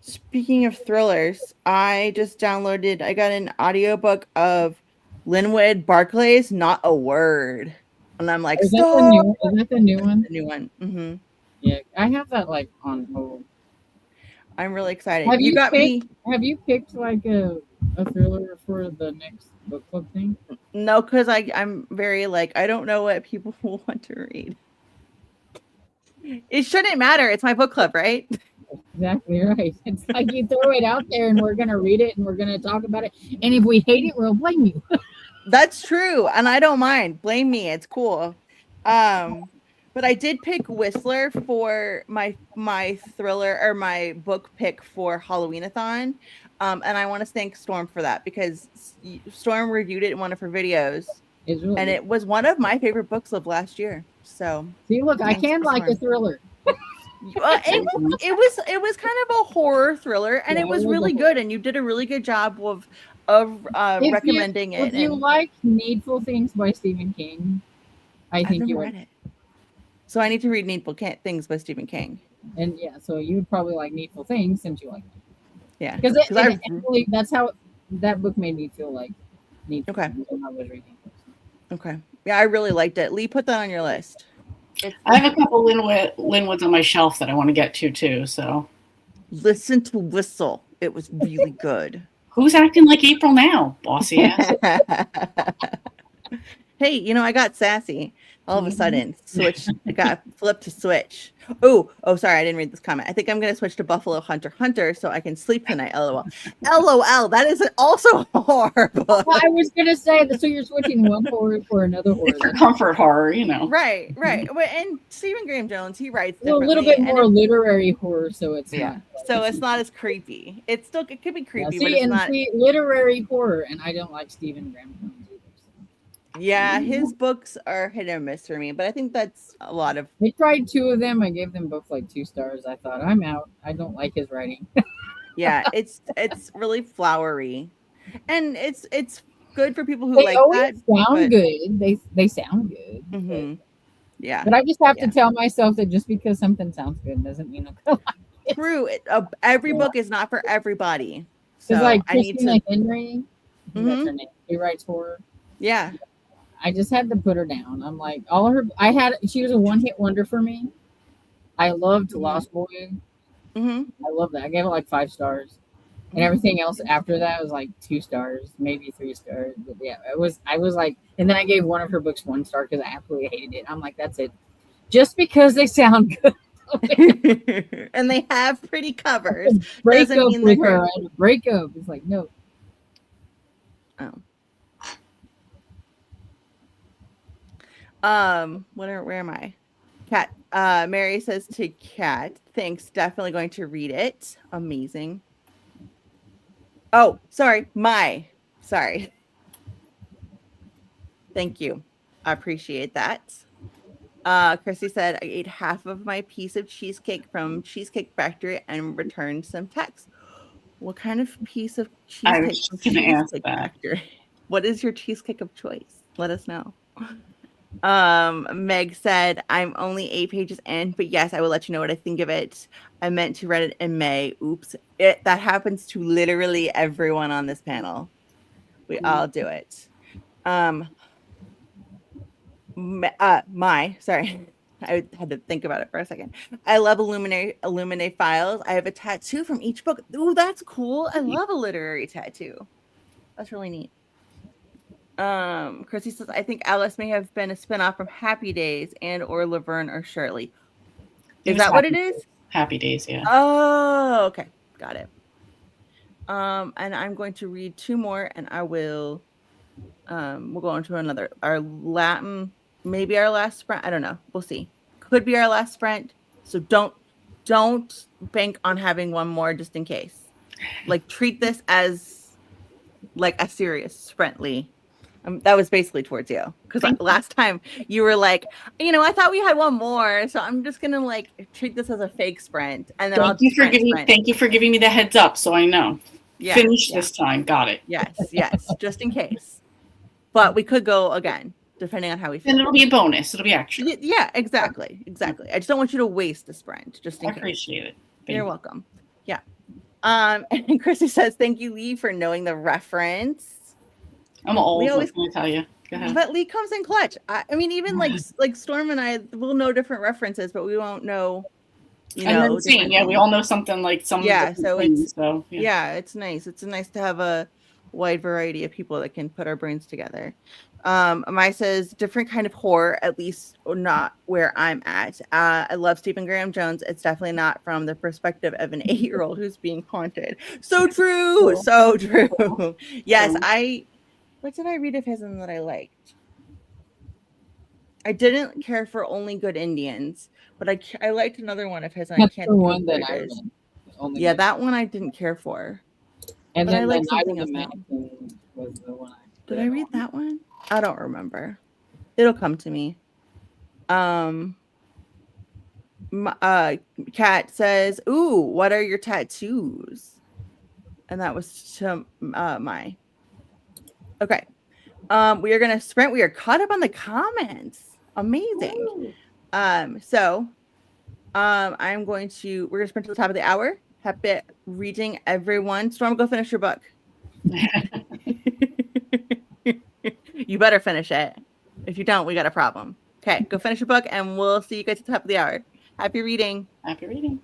speaking of thrillers, I just downloaded, I got an audiobook of Linwood Barclay's Not a Word. And I'm like, is that the new one? The new one. Mm-hmm. Yeah, I have that like on hold. I'm really excited. Have you picked like a thriller for the next book club thing? No, because I'm very like, I don't know what people will want to read. It shouldn't matter. It's my book club, right? Exactly right. It's like you throw it out there and we're going to read it and we're going to talk about it. And if we hate it, we'll blame you. That's true. And I don't mind. Blame me. It's cool. But I did pick Whistler for my thriller or my book pick for Halloween-a-thon. And I want to thank Storm for that because Storm reviewed it in one of her videos. And it was one of my favorite books of last year. So see, look, I can like a thriller. It was kind of a horror thriller, and it was really good. And you did a really good job of recommending it. If you like Needful Things by Stephen King, I think you read it. So I need to read Needful Things by Stephen King. And yeah, so you would probably like Needful Things since you like it. Yeah, because that's how that book made me feel like Needful Things when I was reading it. Okay. Yeah, I really liked it. Lee, put that on your list. I have a couple Linwoods on my shelf that I want to get to too. So listen to Whistle. It was really good. Who's acting like April now, bossy ass? Hey, you know, I got sassy. All of a sudden, I got flipped to switch. Oh, sorry, I didn't read this comment. I think I'm going to switch to Buffalo Hunter so I can sleep tonight. LOL. LOL, that is also horrible. Well, I was going to say that, so you're switching one horror for another horror. It's for comfort horror, you know. Right. And Stephen Graham Jones, he writes a little bit more literary horror, so it's not. So it's not as creepy. It could be creepy, but it's not. Literary horror, and I don't like Stephen Graham Jones. Yeah, his books are hit or miss for me, but I think that's a lot of. I tried 2 of them. I gave them both like 2 stars. I thought I'm out. I don't like his writing. Yeah, it's really flowery, and it's good for people who they like always that. Sound good. They sound good. Mm-hmm. Yeah, but I just have to tell myself that just because something sounds good doesn't mean I'm gonna like it. True. Every book is not for everybody. So like Christina Henry. That's her name. She writes horror. Yeah. I just had to put her down. I'm like, she was a one-hit wonder for me. I loved Lost Boy. Mm-hmm. I love that. I gave it like 5 stars. And everything else after that was like 2 stars, maybe 3 stars. But yeah, I was like, and then I gave one of her books 1 star because I absolutely hated it. I'm like, that's it. Just because they sound good. And they have pretty covers. Breakup with her. Breakup. It's like, no. Oh. Where am I? Kat. Mary says to Kat, thanks, definitely going to read it. Amazing. Oh, sorry. Thank you. I appreciate that. Chrissy said, I ate half of my piece of cheesecake from Cheesecake Factory and returned some text. What kind of piece of I cheesecake was from just going to ask Cheesecake that. Factory? What is your cheesecake of choice? Let us know. Meg said, I'm only 8 pages in, but yes, I will let you know what I think of it. I meant to read it in May. Oops. That happens to literally everyone on this panel. We all do it. Sorry. I had to think about it for a second. I love Illuminate files. I have a tattoo from each book. Ooh, that's cool. I love a literary tattoo. That's really neat. Chrissy says, I think Alice may have been a spinoff from Happy Days and or Laverne or Shirley. It Is was that what it is? Happy Days, yeah. Oh, okay. Got it. And I'm going to read 2 more and I will we'll go on to another. Our Latin, maybe our last sprint. I don't know. We'll see. Could be our last sprint. So don't bank on having one more just in case. Like treat this as like a serious sprint, Lee. That was basically towards you because last time you were like, I thought we had one more, so I'm just gonna like treat this as a fake sprint, and then Thank you for giving me the heads up, so I know. Yeah, Finish this time. Got it. Yes, just in case. But we could go again, depending on how we feel. And it'll be a bonus. It'll be extra. Yeah, exactly. I just don't want you to waste the sprint, just in case. I appreciate it. You're welcome. Yeah. And Chrissy says, "Thank you, Lee, for knowing the reference." I'm old. What can I tell you? Go ahead. But Lee comes in clutch. I mean, even like Storm and I will know different references, but we won't know. Yeah, we all know something like some. Yeah, so things, it's nice. It's nice to have a wide variety of people that can put our brains together. Mai says different kind of horror, at least not where I'm at. I love Stephen Graham Jones. It's definitely not from the perspective of an 8-year-old who's being haunted. So true. So true. Yes, what did I read of his and that I liked? I didn't care for Only Good Indians, but I liked another one of his. And I can't think of what it is. Yeah, that one I didn't care for. And but then I like the something Night of the else. Mountain was the one Did I read that one? I don't remember. It'll come to me. Kat says, "Ooh, what are your tattoos?" And that was to my. Okay. We are gonna sprint. We are caught up on the comments. Amazing. So I'm going to we're gonna sprint to the top of the hour. Happy reading, everyone. Storm, go finish your book. You better finish it. If you don't, we got a problem. Okay, go finish your book and we'll see you guys at the top of the hour. Happy reading. Happy reading.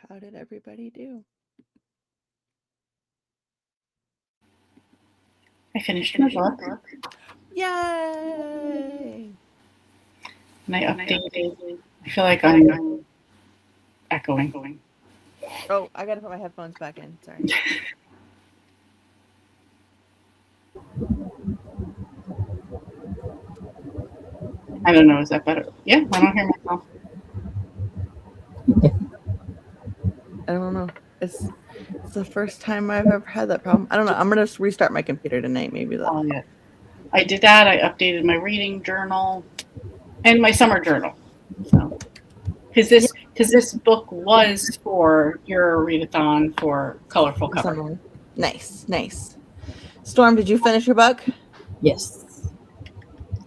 How did everybody do? I finished my book Yay! and I updated. I feel like I'm echoing. Oh, I gotta put my headphones back in. Sorry. I don't know. Is that better? Yeah, I don't hear myself. I don't know. It's the first time I've ever had that problem. I don't know. I'm gonna restart my computer tonight. Maybe that. Oh, yeah. I did that. I updated my reading journal and my summer journal. So, because this book was for your readathon for Colorful Cover. Nice, nice. Storm, did you finish your book? Yes.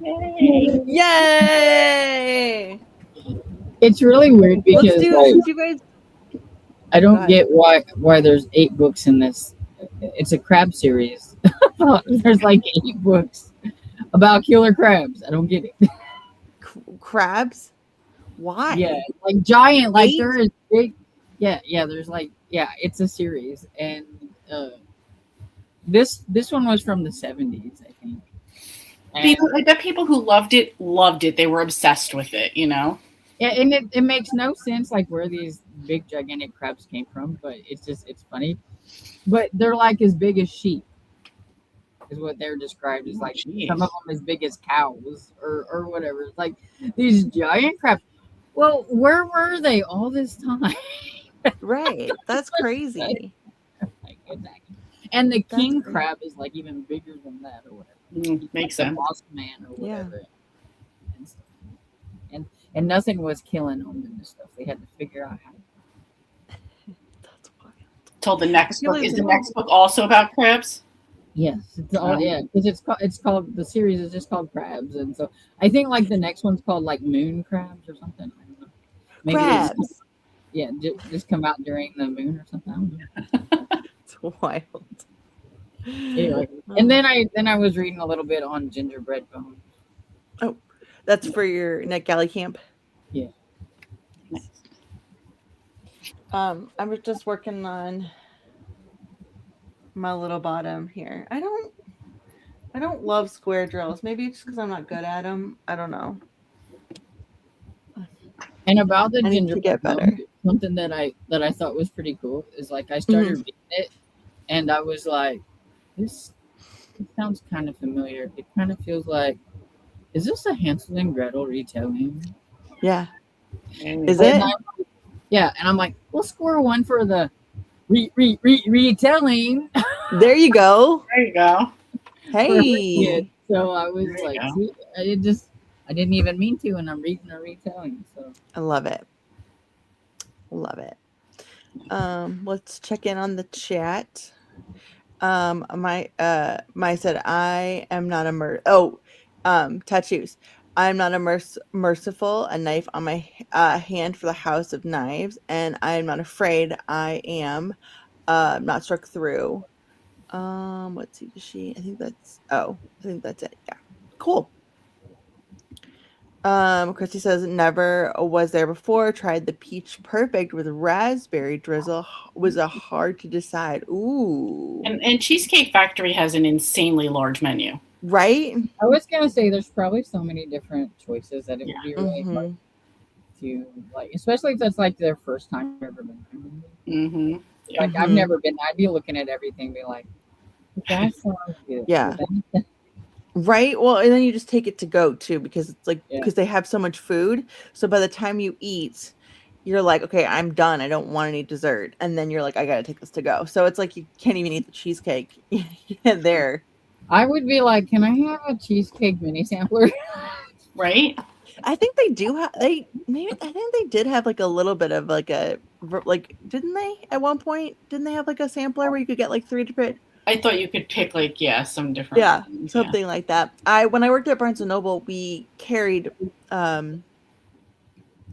Yay! Yay! It's really weird because Let's do like, since you guys. I Go don't ahead. get why there's 8 books in this. It's a crab series. There's like 8 books about killer crabs. I don't get it. Crabs? Why? Yeah, like giant, like 8? there is big. Yeah. There's like it's a series, and this one was from the 70s, I think. And, I bet people who loved it. They were obsessed with it. You know. yeah, and it makes no sense like where these big gigantic crabs came from, but it's funny. But they're like as big as sheep, is what they're described as. Like Jeez. some of them as big as cows or whatever. It's like these giant crabs. Well, where were they all this time? Right. That's crazy. Like, exactly. And the That's king crazy. crab is like even bigger than that or whatever. Makes Like the sense. boss man or Yeah. whatever. And stuff. And nothing was killing them and stuff. They had to figure out how. That's wild. Till the next I feel book. like Is they- the next book also about crabs? Yes, it's all because it's called the series is just called Crabs, and so I think like the next one's called like Moon Crabs or something. I don't know. Maybe Crabs. just come out during the moon or something. I don't know. It's wild. Anyway, and then I was reading a little bit on gingerbread bones. That's for your Net Galley camp. Yeah. Nice. I was just working on my little bottom here. I don't love square drills. Maybe it's because I'm not good at them. I don't know. And about the I need to gingerbread get better. bones, something that I thought was pretty cool is like I started reading it, and I was like, this sounds kind of familiar. It kind of feels like, is this a Hansel and Gretel retelling? Yeah. Is And it? Yeah, and I'm like, we'll score one for the retelling. There you go. There you go. Hey. So I was There you like, go. see, I didn't even mean to, and I'm reading a retelling. So I love it. Love it. Let's check in on the chat. My said I am not a tattoos. I'm not a merciful, a knife on my hand for the house of knives, and I'm not afraid. I am not struck through. Let's see, she I think that's it. Yeah. Cool. Christy says never was there before. Tried the peach perfect with raspberry drizzle. Was a hard to decide. Ooh. And Cheesecake Factory has an insanely large menu. Right? I was gonna say there's probably so many different choices that it would be really hard Mhm. to like, especially if that's like their first time ever been. Mm-hmm. Like I've Mhm. never been. I'd be looking at everything, be like, that sounds good. Yeah. Right? Well, and then you just take it to go too, because it's like Yeah. because they have so much food. So by the time you eat, you're like, okay, I'm done. I don't want any dessert. And then you're like, I gotta take this to go. So it's like you can't even eat the cheesecake there. I would be like, can I have a cheesecake mini sampler? Right? I think they do have I think they did have like a little bit of like didn't they at one point? Didn't they have like a sampler where you could get like 3 different I thought you could pick some different ones, something like that. When I worked at Barnes and Noble, we carried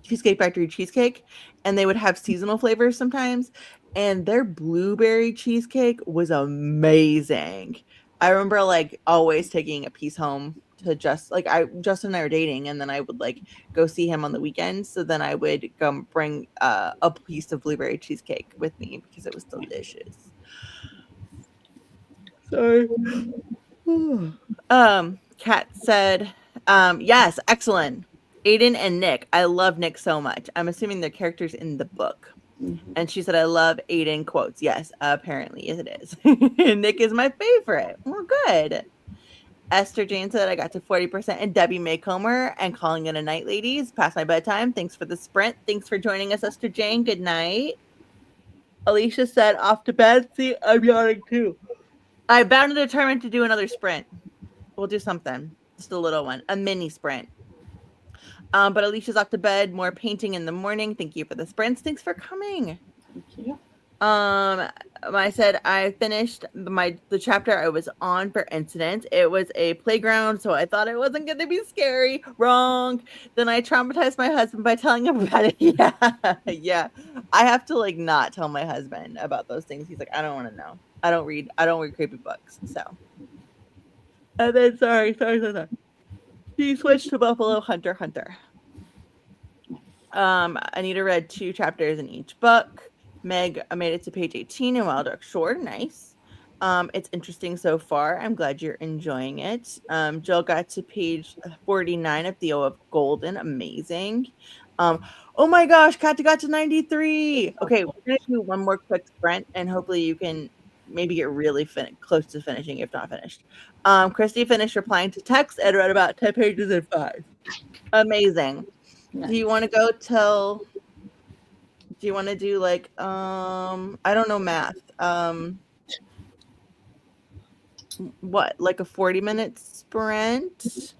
Cheesecake Factory cheesecake, and they would have seasonal flavors sometimes, and their blueberry cheesecake was amazing. I remember like always taking a piece home to Justin and I were dating, and then I would like go see him on the weekends. So then I would go bring a piece of blueberry cheesecake with me because it was delicious. Sorry. Kat said, yes, excellent. Aiden and Nick. I love Nick so much. I'm assuming they're characters in the book. Mm-hmm. And she said, I love Aiden quotes. Yes, apparently it is. Nick is my favorite. Well, good. Esther Jane said, I got to 40% and Debbie Maycomer and calling it a night, ladies. Past my bedtime. Thanks for the sprint. Thanks for joining us, Esther Jane. Good night. Alicia said, off to bed. See, I'm yawning too. I'm bound and determined to do another sprint. We'll do something. Just a little one. A mini sprint. But Alicia's off to bed. More painting in the morning. Thank you for the sprints. Thanks for coming. Thank you. I said I finished the chapter I was on for Incident. It was a playground, so I thought it wasn't going to be scary. Wrong. Then I traumatized my husband by telling him about it. Yeah. I have to like not tell my husband about those things. He's like, I don't want to know. I don't read creepy books. So. And then sorry. She switched to Buffalo Hunter. Anita read 2 chapters in each book. Meg made it to page 18 in Wild Dark Shore. Nice. It's interesting so far. I'm glad you're enjoying it. Jill got to page 49 of Theo of Golden. Amazing. Oh my gosh, Kat got to 93. Okay, we're gonna do one more quick sprint, and hopefully you can maybe get really close to finishing, if not finished. Christy finished replying to text and read about 10 pages in 5. Amazing. Nice. Do you want to go till? Do you want to do like I don't know math. What, like a 40-minute sprint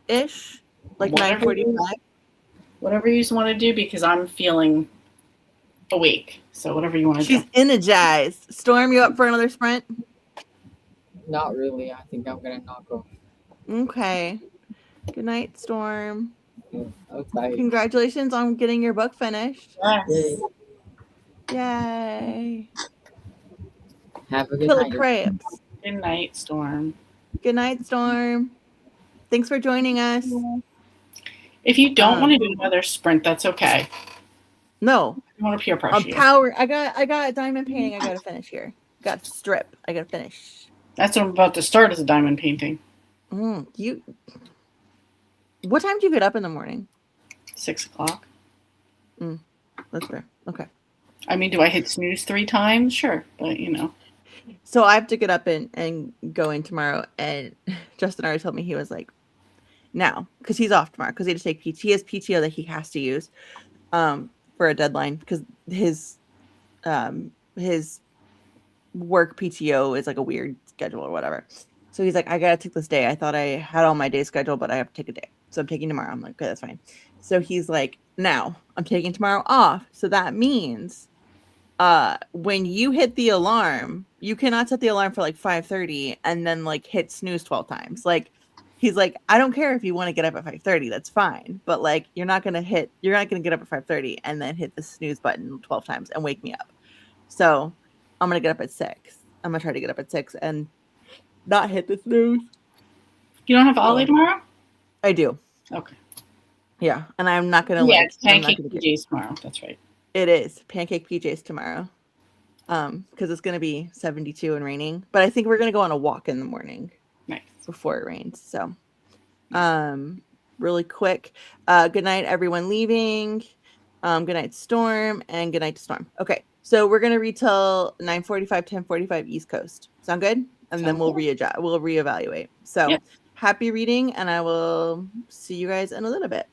ish? Like 9:45? Whatever you want to do, because I'm feeling awake. So whatever you want to do. She's energized. Storm, you up for another sprint? Not really. I think I'm gonna knock off. Okay. Good night, Storm. Okay. Congratulations on getting your book finished. Yes. Yay. Have a good Philip night. Crabs. Good night, Storm. Good night, Storm. Thanks for joining us. If you don't want to do another sprint, that's okay. No. I want to peer pressure you. Power. I got diamond painting. I got to finish here. Got to strip. I got to finish. That's what I'm about to start, as a diamond painting. What time do you get up in the morning? 6 o'clock. That's fair. Okay. I mean, do I hit snooze 3 times? Sure, but you know. So I have to get up and go in tomorrow. And Justin already told me, he was like, now, because he's off tomorrow, because he had to take PT. He has PTO that he has to use for a deadline, because his work PTO is like a weird schedule or whatever. So he's like, I gotta take this day. I thought I had all my days scheduled, but I have to take a day. So I'm taking tomorrow. I'm like, okay, that's fine. So he's like, now I'm taking tomorrow off. So that means when you hit the alarm, you cannot set the alarm for like 5:30 and then like hit snooze 12 times. Like, he's like, I don't care if you want to get up at 5:30, that's fine. But like, you're not gonna get up at 5:30 and then hit the snooze button 12 times and wake me up. So I'm gonna get up at 6. I'm gonna try to get up at 6 and not hit the snooze. You don't have Ollie tomorrow? I do. Okay. Yeah, and I'm not gonna it's pancake PJs tomorrow. That's right. It is pancake PJs tomorrow. Because it's gonna be 72 and raining. But I think we're gonna go on a walk in the morning. Nice. Before it rains. So really quick. Good night, everyone leaving. Good night, Storm, and good night to Storm. Okay, so we're gonna read till 9:45, 10:45 East Coast. Sound good? And then we'll readjust. We'll reevaluate. So happy reading, and I will see you guys in a little bit.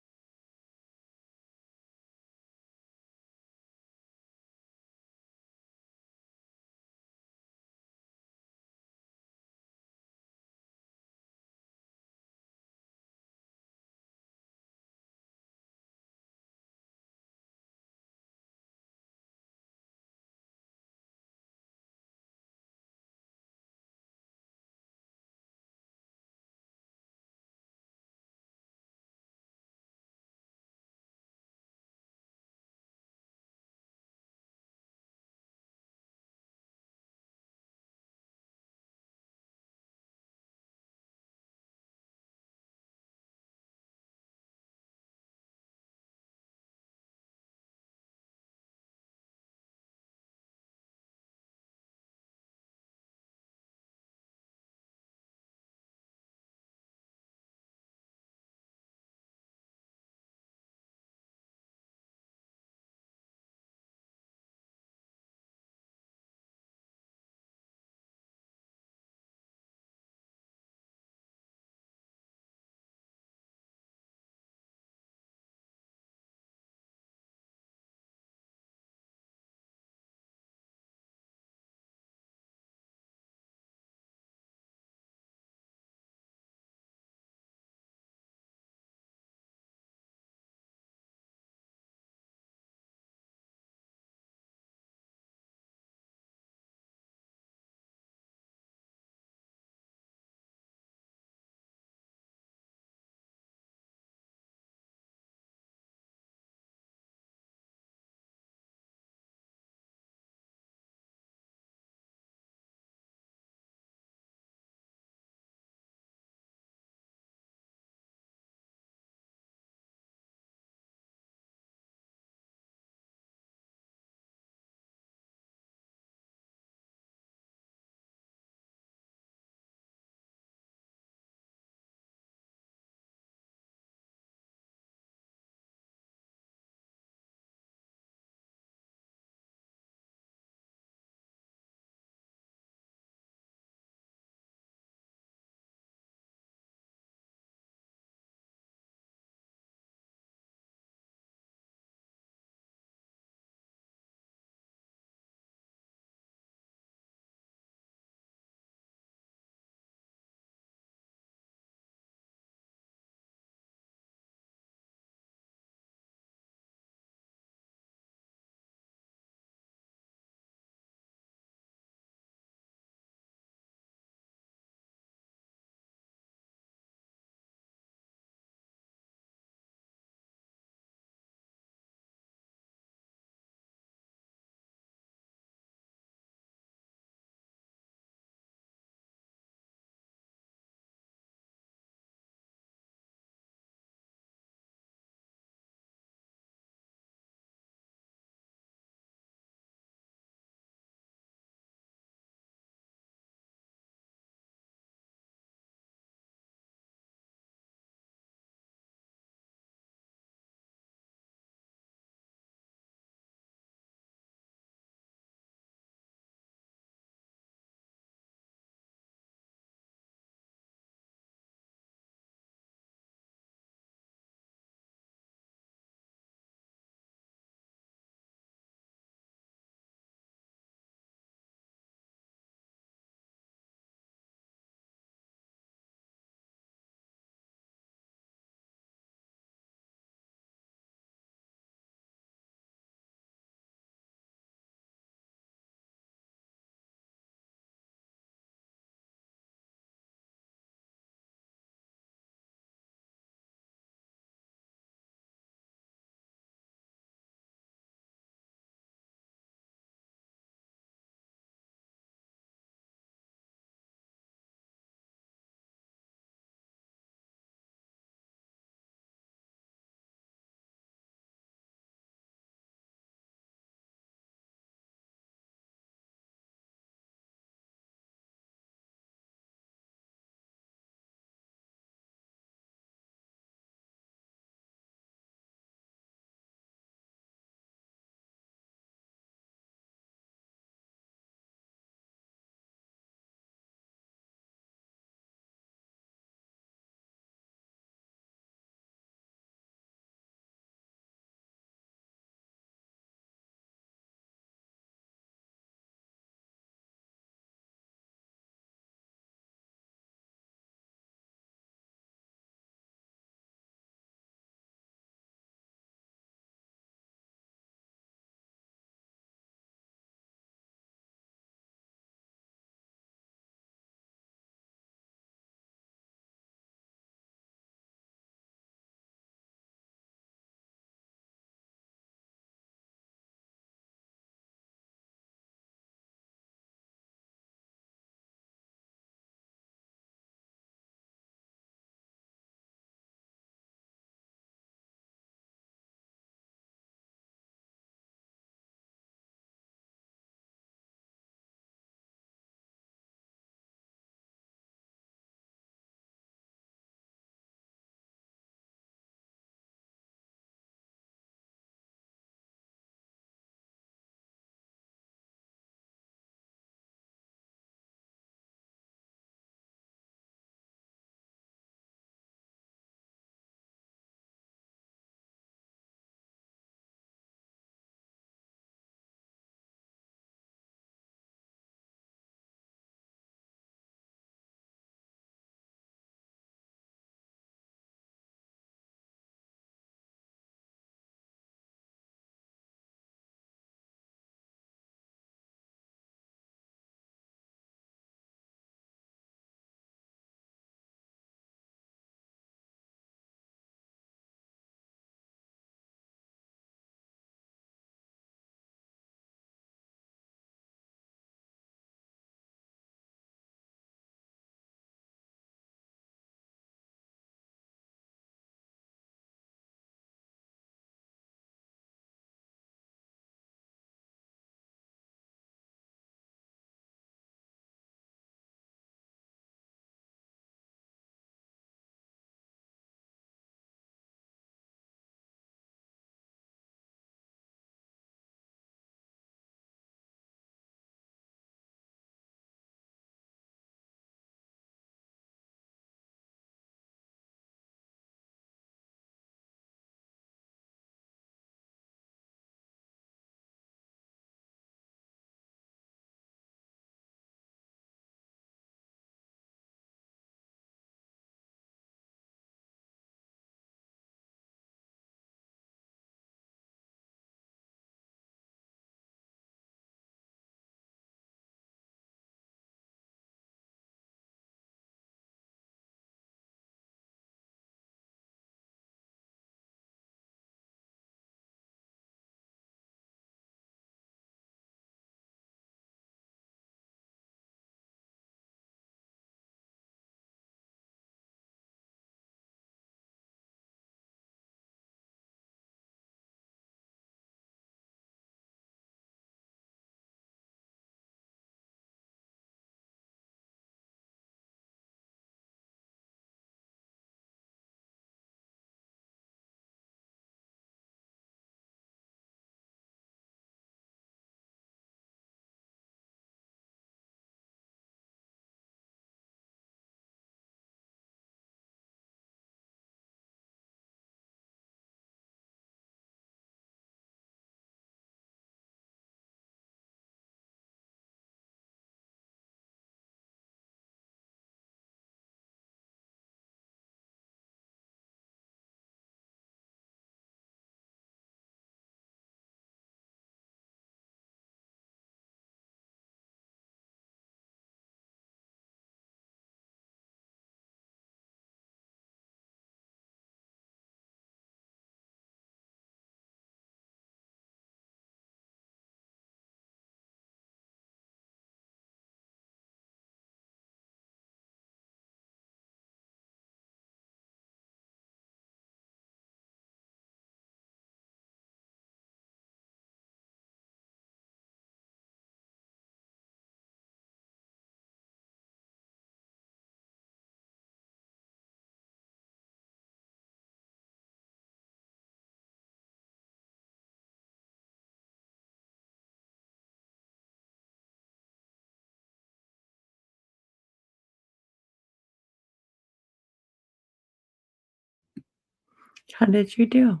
How did you do?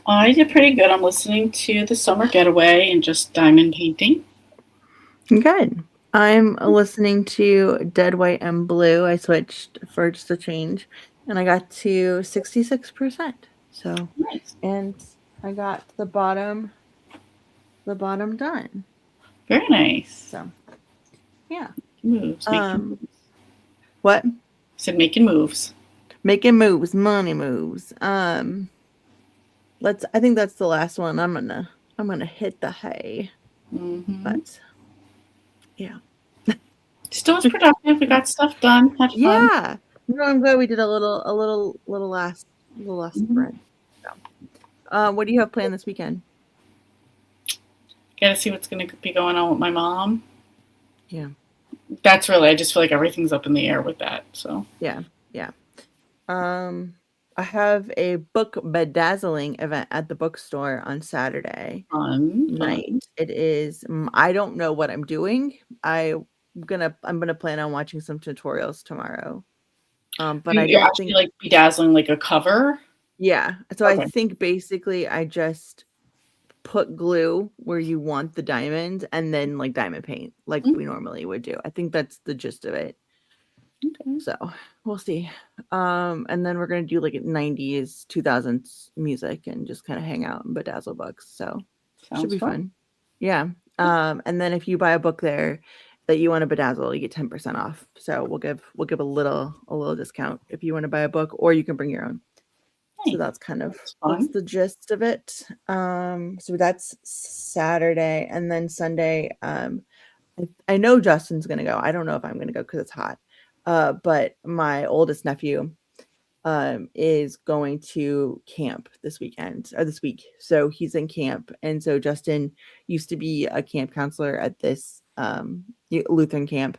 I did pretty good. I'm listening to The Summer Getaway and just diamond painting. Good. I'm listening to Dead, White, and Blue. I switched for just a change, and I got to 66%. So, Nice. and I got the bottom done. Very nice. So, yeah. Moves. Making moves. What? I said making moves. Making moves, money moves. I think that's the last one. I'm gonna hit the hay. Mm-hmm. But yeah. Still was productive. We got stuff done. Had fun. Yeah. No, I'm glad we did a little last sprint. So, what do you have planned this weekend? Gotta see what's gonna be going on with my mom. Yeah. That's really, I just feel like everything's up in the air with that. So yeah. I have a book bedazzling event at the bookstore on Saturday night. It is. I don't know what I'm doing. I'm gonna plan on watching some tutorials tomorrow. But I don't think like bedazzling like a cover. Yeah. So okay. I think basically I just put glue where you want the diamond and then like diamond paint like we normally would do. I think that's the gist of it. Okay. So we'll see. And then we're gonna do like 90s, 2000s music and just kind of hang out and bedazzle books. So should be fun. Yeah. And then if you buy a book there that you want to bedazzle, you get 10% off. So we'll give a little discount if you want to buy a book, or you can bring your own. Nice. So that's kind of that's the gist of it. So that's Saturday, and then Sunday. I know Justin's gonna go. I don't know if I'm gonna go because it's hot. But my oldest nephew is going to camp this week. So he's in camp. And so Justin used to be a camp counselor at this Lutheran camp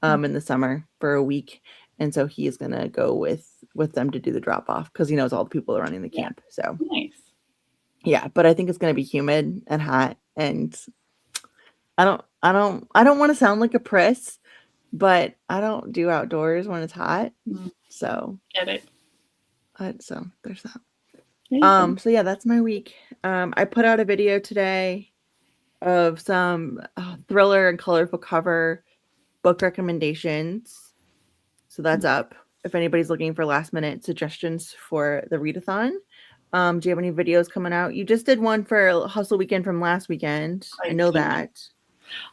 in the summer for a week. And so he is going to go with them to do the drop off because he knows all the people running the camp. So nice. Yeah, but I think it's going to be humid and hot, and I don't want to sound like a priss, but I don't do outdoors when it's hot. So get it. So there's that. So yeah, that's my week. I put out a video today of some thriller and colorful cover book recommendations. So that's up. If anybody's looking for last minute suggestions for the readathon. Do you have any videos coming out? You just did one for Hustle Weekend from last weekend. I know that.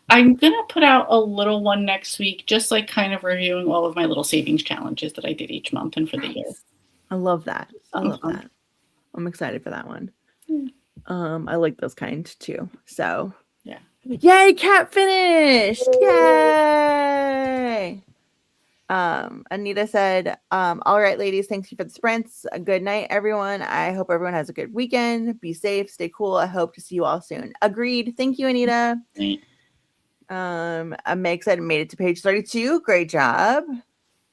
I'm going to put out a little one next week, just like kind of reviewing all of my little savings challenges that I did each month and for the year. I love that. I'm excited for that one. I like those kind too. So yeah. Yay, cat finished. Yay. Anita said, all right, ladies, thanks you for the sprints. A good night, everyone. I hope everyone has a good weekend. Be safe, stay cool. I hope to see you all soon. Agreed. Thank you, Anita. Meg said made it to page 32. Great job.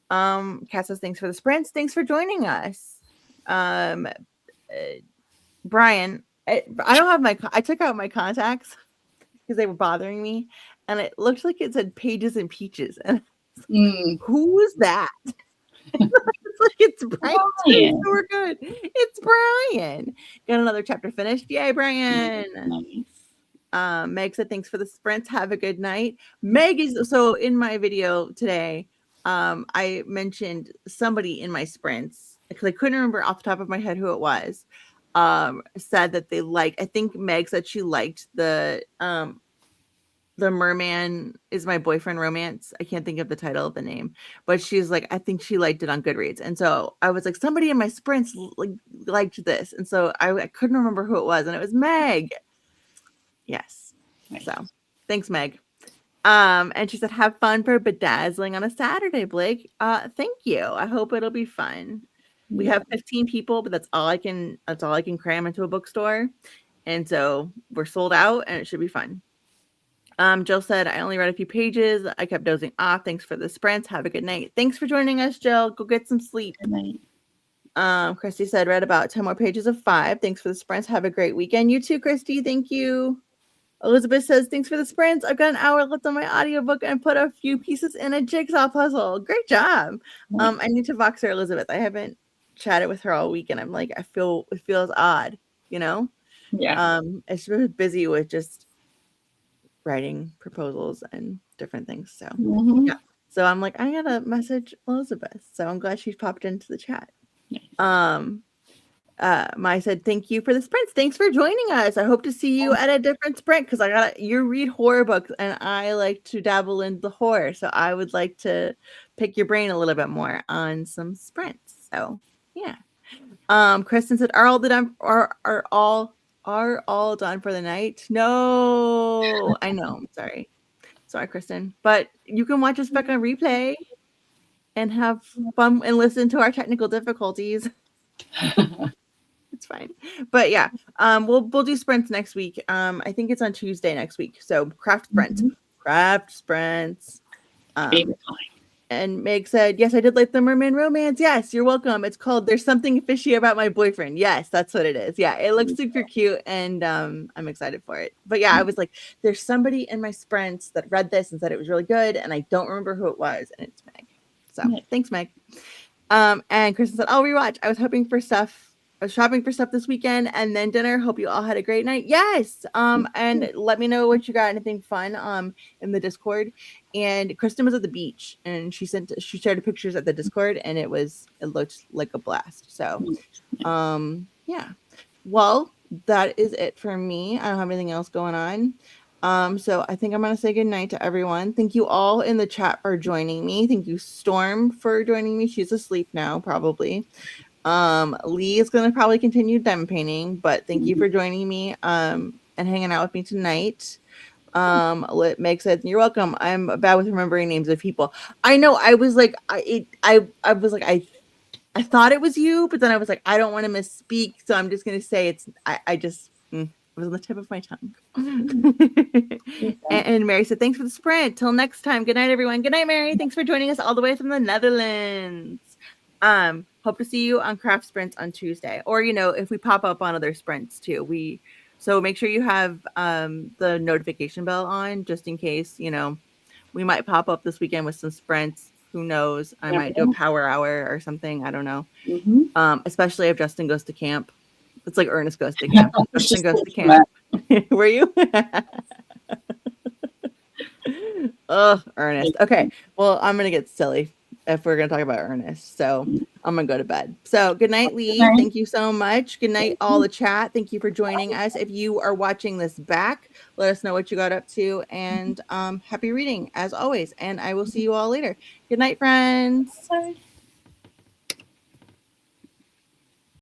Kat says thanks for the sprints. Thanks for joining us. Brian, I don't have I took out my contacts because they were bothering me, and it looked like it said Pages and Peaches, and who was that? It's Brian. So we're good. It's Brian. Got another chapter finished. Yay, Brian. Nice. Meg said thanks for the sprints. Have a good night. Meg is so in my video today. I mentioned somebody in my sprints because I couldn't remember off the top of my head who it was. Said that they I think Meg said she liked the Merman is My Boyfriend romance. I can't think of the title of the name, but she's like, I think she liked it on Goodreads. And so I was like, somebody in my sprints liked this. And so I couldn't remember who it was. And it was Meg. Yes. Nice. So thanks, Meg. And she said, have fun for bedazzling on a Saturday, Blake. Thank you. I hope it'll be fun. We have 15 people, but that's all I can cram into a bookstore. And so we're sold out and it should be fun. Jill said, I only read a few pages. I kept dozing off. Thanks for the sprints. Have a good night. Thanks for joining us, Jill. Go get some sleep. Good night. Christy said, read about 10 more pages of 5. Thanks for the sprints. Have a great weekend. You too, Christy. Thank you. Elizabeth says, thanks for the sprints. I've got an hour left on my audiobook and put a few pieces in a jigsaw puzzle. Great job. I need to Vox her, Elizabeth. I haven't chatted with her all week, and I'm like, it feels odd, you know? Yeah. It's really busy with just writing proposals and different things. So yeah. So I'm like, I gotta message Elizabeth. So I'm glad she's popped into the chat. Mai said, thank you for the sprints. Thanks for joining us. I hope to see you at a different sprint because you read horror books and I like to dabble in the horror. So I would like to pick your brain a little bit more on some sprints. So yeah. Kristen said, are all done for the night? No, I know. Sorry, Kristen. But you can watch us back on replay and have fun and listen to our technical difficulties. It's fine. But yeah, we'll do sprints next week. I think it's on Tuesday next week. So craft sprints. And Meg said, yes, I did like the merman romance. Yes, you're welcome. It's called There's Something Fishy About My Boyfriend. Yes, that's what it is. Yeah, it looks super cute and I'm excited for it. But yeah, I was like, there's somebody in my sprints that read this and said it was really good and I don't remember who it was, and it's Meg. So thanks, Meg. And Kristen said, I'll rewatch. I was shopping for stuff this weekend and then dinner. Hope you all had a great night. Yes. And let me know what you got, anything fun in the Discord. And Kristen was at the beach and she shared pictures at the Discord and it looked like a blast. So yeah. Well, that is it for me. I don't have anything else going on. So I think I'm going to say goodnight to everyone. Thank you all in the chat for joining me. Thank you, Storm, for joining me. She's asleep now, probably. Lee is going to probably continue dem painting, but thank you for joining me and hanging out with me tonight. Meg said, you're welcome. I'm bad with remembering names of people. I know. I was like, I thought it was you, but then I was like, I don't want to misspeak, so I'm just going to say it was on the tip of my tongue. And Mary said, thanks for the sprint. Till next time. Good night, everyone. Good night, Mary. Thanks for joining us all the way from the Netherlands. Hope to see you on craft sprints on Tuesday, or if we pop up on other sprints too. So make sure you have the notification bell on just in case. We might pop up this weekend with some sprints. Who knows? I might do a power hour or something. I don't know. Especially if Justin goes to camp. It's like Ernest goes to camp. Justin goes to camp. Were you? Oh, Ernest. Okay. Well, I'm going to get silly if we're going to talk about Ernest. So I'm going to go to bed. So good night, Lee. Thank you so much. Good night, all the chat. Thank you for joining us. If you are watching this back, let us know what you got up to. And happy reading, as always. And I will see you all later. Good night, friends. Bye.